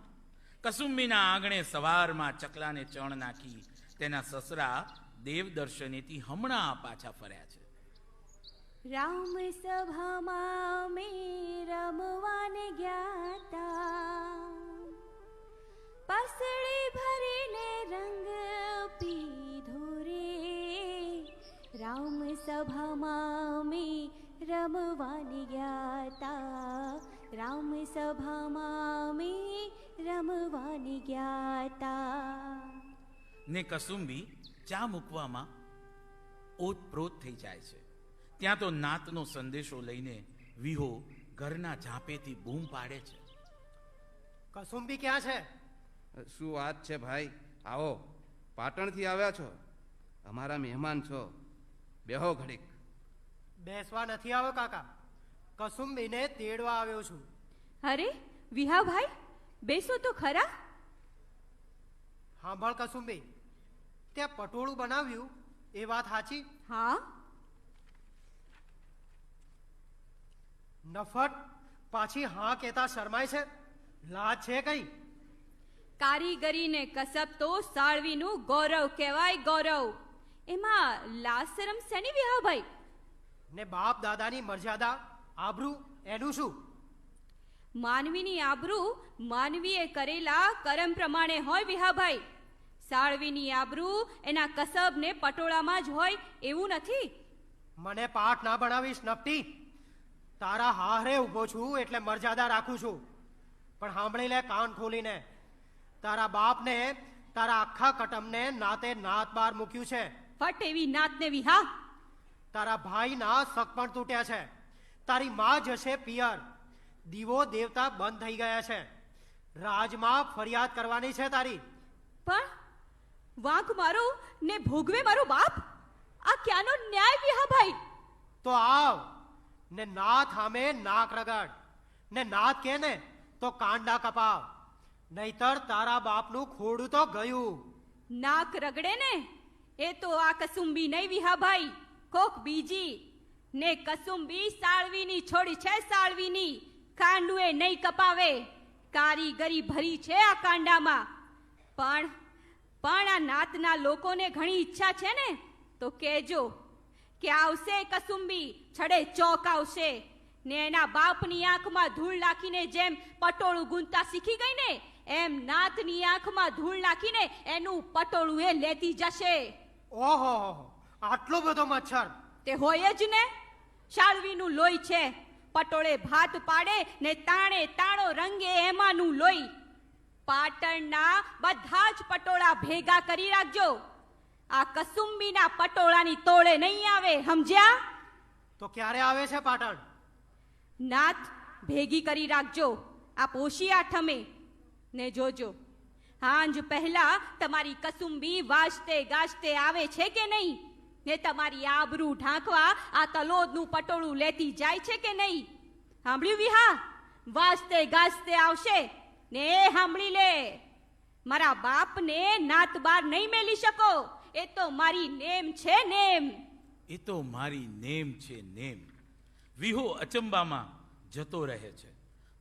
કસુંબીના આંગણે સવારમાં ચકલાને ચણ નાખી તેના સસરા દેવદર્શનેથી હમણાં પાછા ફર્યા છે. રામ સભામાં મેં રમવાને ગ્યાતા, પસડી ભરીને રંગ પીધો રે, સભામાં અમે રમવાની ગયા તા, રામ સભામાં અમે રમવાની ગયા તા. ને કસુંબી ચા મૂકવામાં ઓતપ્રોત થઈ જાય છે. ત્યાં તો નાતનો સંદેશો લઈને વિહો ઘરના ઝાંપેથી બૂમ પાડે છે. કસુંબી ક્યાં છે? શું વાત છે ભાઈ? આવો, પાટણથી આવ્યા છો? અમારા મહેમાન છો, બેહો ઘડીક. બેસવા નથી આવ્યો કાકા, કસુંબીને તેડવા આવ્યો છું. અરે વિહાભાઈ, બેસો તો ખરા. સાંભળ કસુંબી, ત્યાં પટોળું બનાવ્યું એ વાત સાચી? હા. નફટ પાછી હા કેતા શરમાય છે, લાજ છે કઈ? કારીગરીને કસબ તો સાળવીનું ગૌરવ કહેવાય, ગૌરવ. એમાં લાજ શરમ શેની વિહાભાઈ? ને બાપ દાદાની મર્યાદા આબરૂ એનું શું? માનવીની આબરૂ માનવીએ કરેલા કર્મ પ્રમાણે હોય વિહાભાઈ. સાળવીની આબરૂ એના કસબ ને પટોળામાં જ હોય એવું નથી. મને પાઠ ના બનાવીશ નપટી. તારા હારે ઊભો છું એટલે મર્યાદા રાખું છું, પણ સાંભળી લે કાન ખોલીને. તારા બાપને તારા આખા કટમને નાતે નાત બાર મૂક્યું છે. ફટ એવી નાતને વિહા. તારા ભાઈના શક પણ તૂટ્યા છે. તારી માં જશે પિયર. દીવો દેવતા બંધ થઈ ગયા છે. રાજમાં ફરિયાદ કરવાની છે તારી. પણ વાંક મારો ને ભોગવે મારો બાપ. આ ક્યાંનો ન્યાય વિહાભાઈ? તો આવ ને નાથ સામે નાક રગડ, ને નાથ કે ને તો કાંડા કપાવ, નહીતર તારા બાપનું ખોડું તો ગયું. નાક રગડે ને એ તો આ કસુંબી નહીં વિહાભાઈ, કોક બીજી. ને કસુંબી સાળવીની છોડી છે, સાળવીની. કાંડુએ નહીં કપાવે, કારીગરી ભરી છે આ કાંડામાં. પણ આ નાતના લોકોને ઘણી ઈચ્છા છે ને, તો કેજો કે આવશે કસુંબી, છડે ચોક આવશે ને એના બાપની આંખમાં ધૂળ નાખીને જેમ પટોળું ગુંતા શીખી ગઈ ને, એમ નાતની આંખમાં ધૂળ નાખીને એનું પટોળું એ લેતી જશે. ઓહો, આટલો બધો મચ્છર! તે હોય જ ને. શાળવીનું લોહી છે, પટોળે ભાત પાડે ને તાણે તાણો રંગે એમાંનું લોહી. પાટણના બધા જ પટોળા ભેગા કરી રાખજો. આ કસુંબીના પટોળાની તોળે નહીં આવે, સમજ્યા? તો ક્યારે આવે છે પાટણ? નાથ ભેગી કરી રાખજો આ પોષી આઠમે. ને જોજો હાંજ પહેલા તમારી કસુંબી વાજતે ગાજતે આવે છે કે નહીં, ને તમારી આબરૂ ઢાંકવા આ તલોદનું પટોળું લેતી જાય છે કે નહીં. સાંભળ્યું વિહા? વાજતે ગાજતે આવશે ને એ સાંભળી લે, મારા બાપને નાત બાર નહીં મેલી શકો. એ તો મારી નેમ છે, નેમ. એ તો મારી નેમ છે, નેમ. વિહો અચંબામાં જતો રહે છે,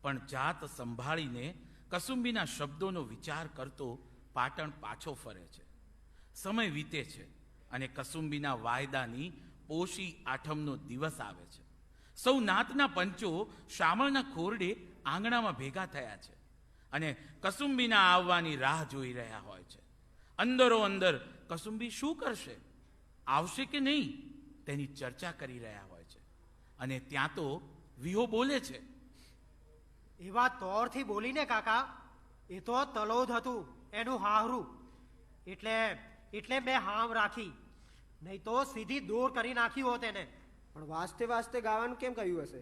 પણ જાત સંભાળીને કસુંબીના શબ્દોનો વિચાર કરતો પાટણ પાછો ફરે છે. સમય વીતે છે અને કસુંબીના વાયદાની પોષી આઠમનો દિવસ આવે છે. સૌ નાતના પંચો શામળના ખોરડે આંગણામાં ભેગા થયા છે અને કસુંબીના આવવાની રાહ જોઈ રહ્યા હોય છે. અંદરો અંદર કસુંબી શું કરશે, આવશે કે નહીં, તેની ચર્ચા કરી રહ્યા હોય છે. અને ત્યાં તો વિહો બોલે છે. એવા તોરથી બોલીને કાકા, એ તો તલોદ હતું એનું હાહરું, એટલે મેં હામ રાખી, નહીં તો સીધી દૂર કરી નાખ્યું હોત એને. પણ વાસ્તે વાસ્તે ગાવાનું કેમ કહ્યું હશે?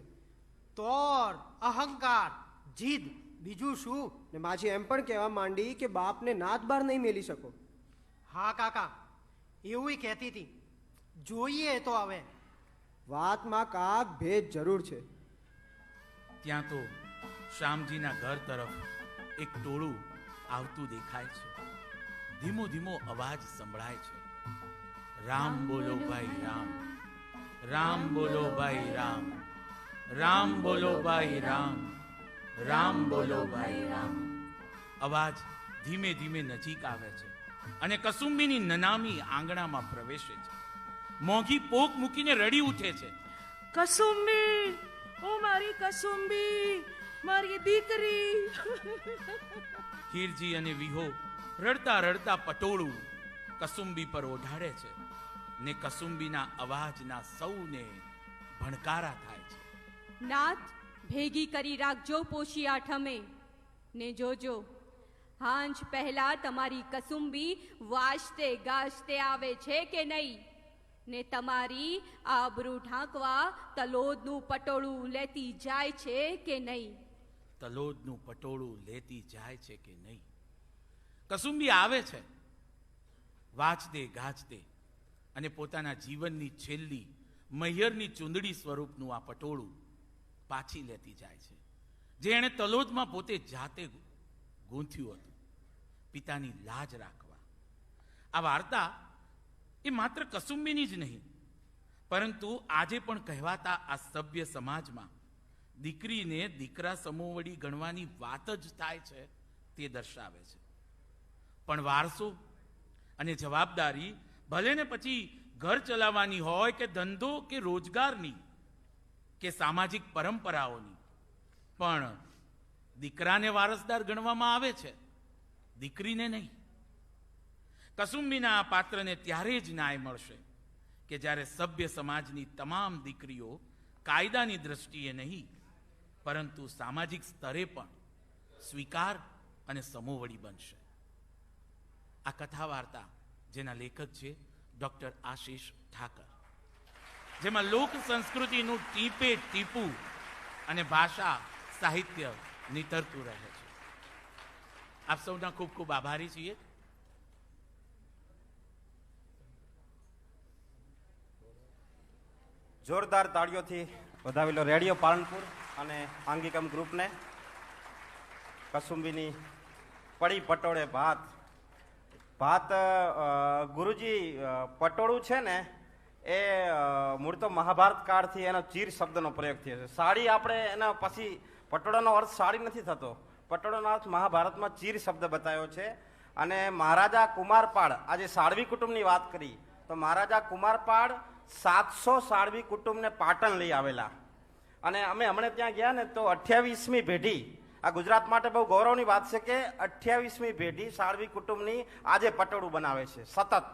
તોર, અહંકાર, જીદ, બીજું શું? ને માજી એમ પણ કહેવા માંડી કે બાપને નાત બાર નહીં મેલી શકો. હા કાકા, એવું કહેતી હતી. જોઈએ તો હવે. વાતમાં કાક ભેદ જરૂર છે. ત્યાં તો શ્યામજીના ઘર તરફ એક ટોળું આવતું દેખાય છે. ધીમો ધીમો અવાજ સંભળાય છે. રામ બોલો ભાઈ રામ, રામ બોલો ભાઈ રામ, રામ બોલો ભાઈ રામ, રામ બોલો ભાઈ રામ. અવાજ ધીમે ધીમે નજીક આવે છે અને કસુંબીની નનામી આંગણામાં પ્રવેશે છે. મોંઘી પોક મૂકીને રડી ઉઠે છે. કસુંબી, ઓ મારી કસુંબી, મારી દીકરી. ખીરજી અને વિહો રડતા રડતા પટોળું કસુંબી પર ઓઢાડે છે. ને કસુંબીના અવાજના સૌને ભણકારા થાય છે. નાથ ભેગી કરી રાખજો પોષી આઠમે, ને જોજો હાંજ પહેલા તમારી કસુંબી વાજતે ગાજતે આવે છે કે નહીં, ને તમારી આબરૂ ઢાંકવા તલોદનું પટોળું લેતી જાય છે કે નહીં. તલોદનું પટોળું લેતી જાય છે કે નહીં. કસુંબી આવે છે વાજતે ગાજતે, અને પોતાના જીવનની છેલ્લી મહિયરની ચૂંદડી સ્વરૂપનું આ પટોળું પાછી લેતી જાય છે, જે એણે તલોદમાં પોતે જાતે ગૂંથ્યું હતું, પિતાની લાજ રાખવા. આ વાર્તા એ માત્ર કસુંબીની જ નહીં, પરંતુ આજે પણ કહેવાતા આ સભ્ય સમાજમાં દીકરીને દીકરા સમોવડી ગણવાની વાત જ થાય છે તે દર્શાવે છે. પણ વારસો અને જવાબદારી ભલે ને પછી ઘર ચલાવવાની હોય કે ધંધો કે રોજગારની કે સામાજિક પરંપરાઓની, પણ દીકરાને વારસદાર ગણવામાં આવે છે, દીકરીને નહીં. કસુંબીના આ પાત્રને ત્યારે જ ન્યાય મળશે કે જ્યારે સભ્ય સમાજની તમામ દીકરીઓ કાયદાની દ્રષ્ટિએ નહીં, પરંતુ સામાજિક સ્તરે પણ સ્વીકાર અને સમોવડી બનશે. આ કથા વાર્તા જેના લેખક છે ડોક્ટર આશીષ ઠાકર, જેમાં લોક સંસ્કૃતિનું ટીપે ટીપું અને ભાષા સાહિત્ય નિતરતું રહે છે. આપ સૌના ખૂબ ખૂબ આભારી છીએ. જોરદાર તાળીઓથી વધાવેલો રેડિયો પાલનપુર અને આંગિકમ ગ્રુપને. કસુંબીની પડી પટોળે ભાત. ભાત ગુરુજી પટોળું છે ને એ મૂળ તો મહાભારત કાળથી એનો ચીર શબ્દનો પ્રયોગ થયો છે. સાડી આપણે એના પછી પટોળાનો અર્થ સાડી નથી થતો, પટોળાનો અર્થ મહાભારતમાં ચીર શબ્દ બતાવ્યો છે. અને મહારાજા કુમારપાળ, આજે સાળવી કુટુંબની વાત કરી તો મહારાજા કુમારપાળ 700 સાળવી કુટુંબને પાટણ લઈ આવેલા. અને અમે હમણાં ત્યાં ગયા ને તો 28મી પેઢી, આ ગુજરાત માટે બહુ ગૌરવની વાત છે કે 28મી પેઢી સાળવી કુટુંબની આજે પટોળું બનાવે છે સતત.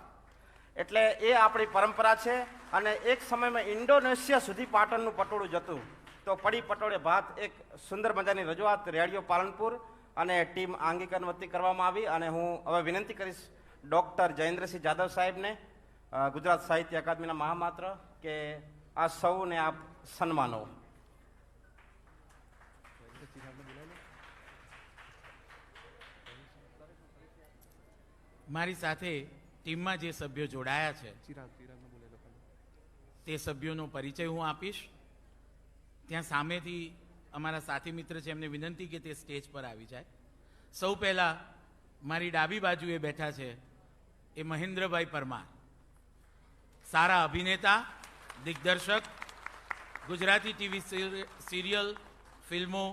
એટલે એ આપણી પરંપરા છે. અને એક સમયમાં ઇન્ડોનેશિયા સુધી પાટણનું પટોળું જતું. તો પડી પટોળે ભાત એક સુંદર મજાની રજૂઆત રેડિયો પાલનપુર અને ટીમ આંગિકન વતી કરવામાં આવી. અને હું હવે વિનંતી કરીશ ડૉક્ટર જયેન્દ્રસિંહ જાદવ સાહેબને, ગુજરાત સાહિત્ય અકાદમીના મહામાત્ર, કે આ સૌને આપ સન્માનો. મારી સાથે ટીમમાં જે સભ્યો જોડાયા છે તે સભ્યોનો પરિચય હું આપીશ. ત્યાં સામેથી અમારા સાથી મિત્ર છે, એમને વિનંતી કે તે સ્ટેજ પર આવી જાય. સૌ પહેલા મારી ડાબી બાજુએ બેઠા છે એ મહેન્દ્રભાઈ પરમાર, સારા અભિનેતા, દિગ્દર્શક, ગુજરાતી ટીવી સિરિયલ, ફિલ્મો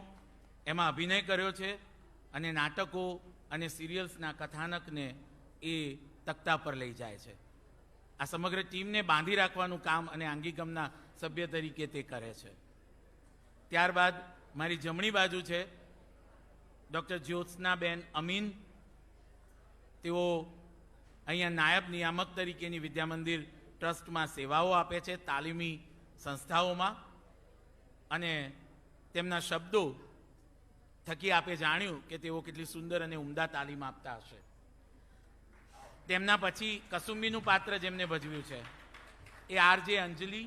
એમાં અભિનય કર્યો છે અને નાટકો અને સિરિયલ્સના કથાનકને એ તખ્તા પર લઈ જાય છે. આ સમગ્ર ટીમને બાંધી રાખવાનું કામ અને આંગિકમના સભ્ય તરીકે તે કરે છે. ત્યારબાદ મારી જમણી બાજુ છે ડૉક્ટર જ્યોત્સનાબેન અમીન. તેઓ અહીંયા નાયબ નિયામક તરીકેની વિદ્યામંદિર ટ્રસ્ટમાં સેવાઓ આપે છે, તાલીમી સંસ્થાઓમાં, અને તેમના શબ્દો થકી આપે જાણ્યું કે તેઓ કેટલી સુંદર અને ઉમદા તાલીમ આપતા હશે. તેમના પછી કસુંબીનું પાત્ર જેમને ભજવ્યું છે એ આરજે અંજલિ,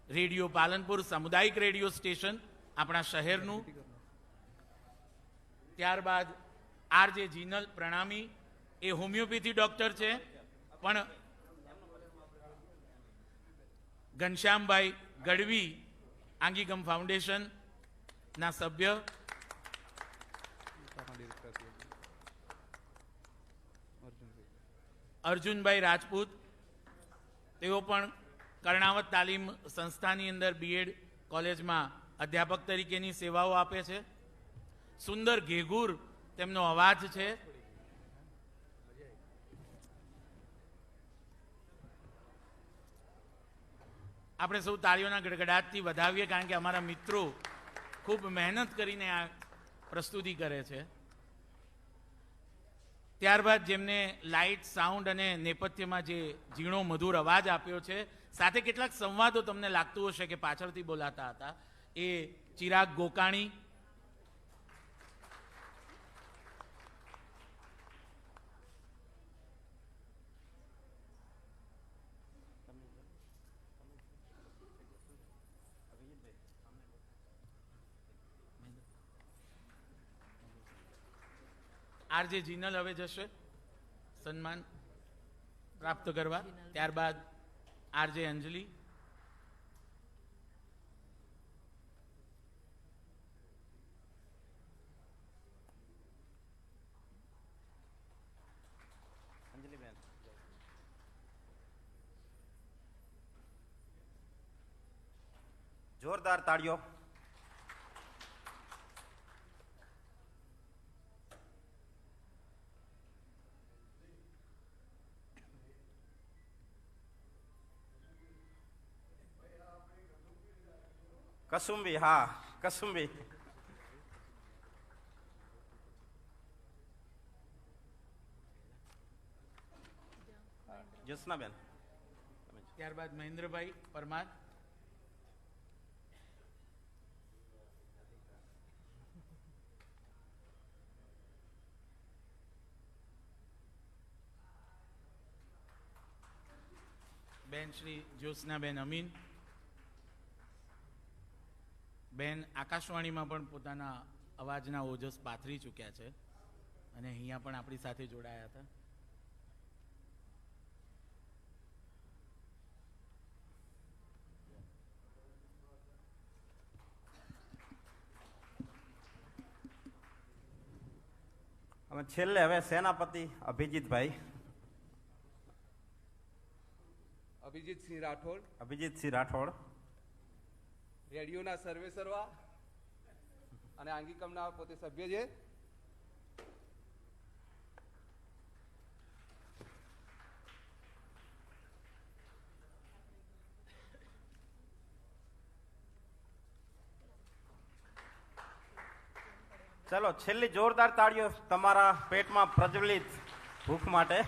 રેડિયો પાલનપુર સામુદાયિક રેડિયો સ્ટેશન આપણા શહેરનું. ત્યારબાદ આરજે જીનલ પ્રણામી, એ હોમિયોપેથી ડોક્ટર છે, પણ ઘનશ્યામભાઈ ગઢવી આંગિકમ ફાઉન્ડેશન ના સભ્ય. અર્જુનભાઈ રાજપૂત, તેઓ પણ કર્ણાવત તાલીમ સંસ્થાની અંદર બીએડ કોલેજમાં અધ્યાપક તરીકેની સેવાઓ આપે છે. સુંદર ઘેઘૂર તેમનો અવાજ છે. આપણે સૌ તાળીઓના ગડગડાટથી વધાવીએ, કારણ કે અમારા મિત્રો ખૂબ મહેનત કરીને આ પ્રસ્તુતિ કરે છે. ત્યારબાદ જેમને લાઇટ, સાઉન્ડ અને નેપથ્યમાં જે ઝીણો મધુર અવાજ આપ્યો છે, સાથે કેટલાક સંવાદો તમને લાગતું હશે કે પાછળથી બોલાતા હતા, એ ચિરાગ ગોકાણી, આરજે જીનલ હવે જશે સન્માન પ્રાપ્ત કરવા. ત્યારબાદ આરજે અંજલિ, અંજલિબેન, જોરદાર તાળીઓ. કસુંબી, હા કસુંબી. જ્યોત્સનાબેન, ત્યારબાદ મહેન્દ્રભાઈ પરમાર, બેન શ્રી જ્યોત્સનાબેન અમીન, બેન આકાશવાણીમાં પણ પોતાના અવાજના ઓજસ પાથરી ચૂક્યા છે અને અહીંયા પણ આપણી સાથે જોડાયા હતા. અને છેલ્લે હવે સેનાપતિ અભિજીતભાઈ. અભિજીતસિંહ રાઠોડ, અભિજીતસિંહ રાઠોડ, રેડિયોના સર્વે સર્વા અને આંગિકમના પોતે સભ્ય છે. ચલો છેલ્લી જોરદાર તાળીઓ તમારા પેટમાં પ્રજ્વલિત ભૂખ માટે.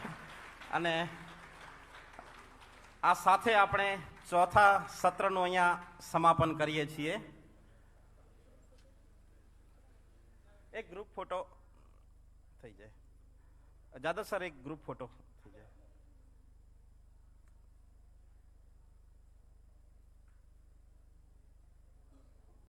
અને આ સાથે આપણે ચોથા સત્રનું અહીંયા સમાપન કરીએ છીએ. એક ગ્રુપ ફોટો થઈ જાય. જાદવ સર, એક ગ્રુપ ફોટો.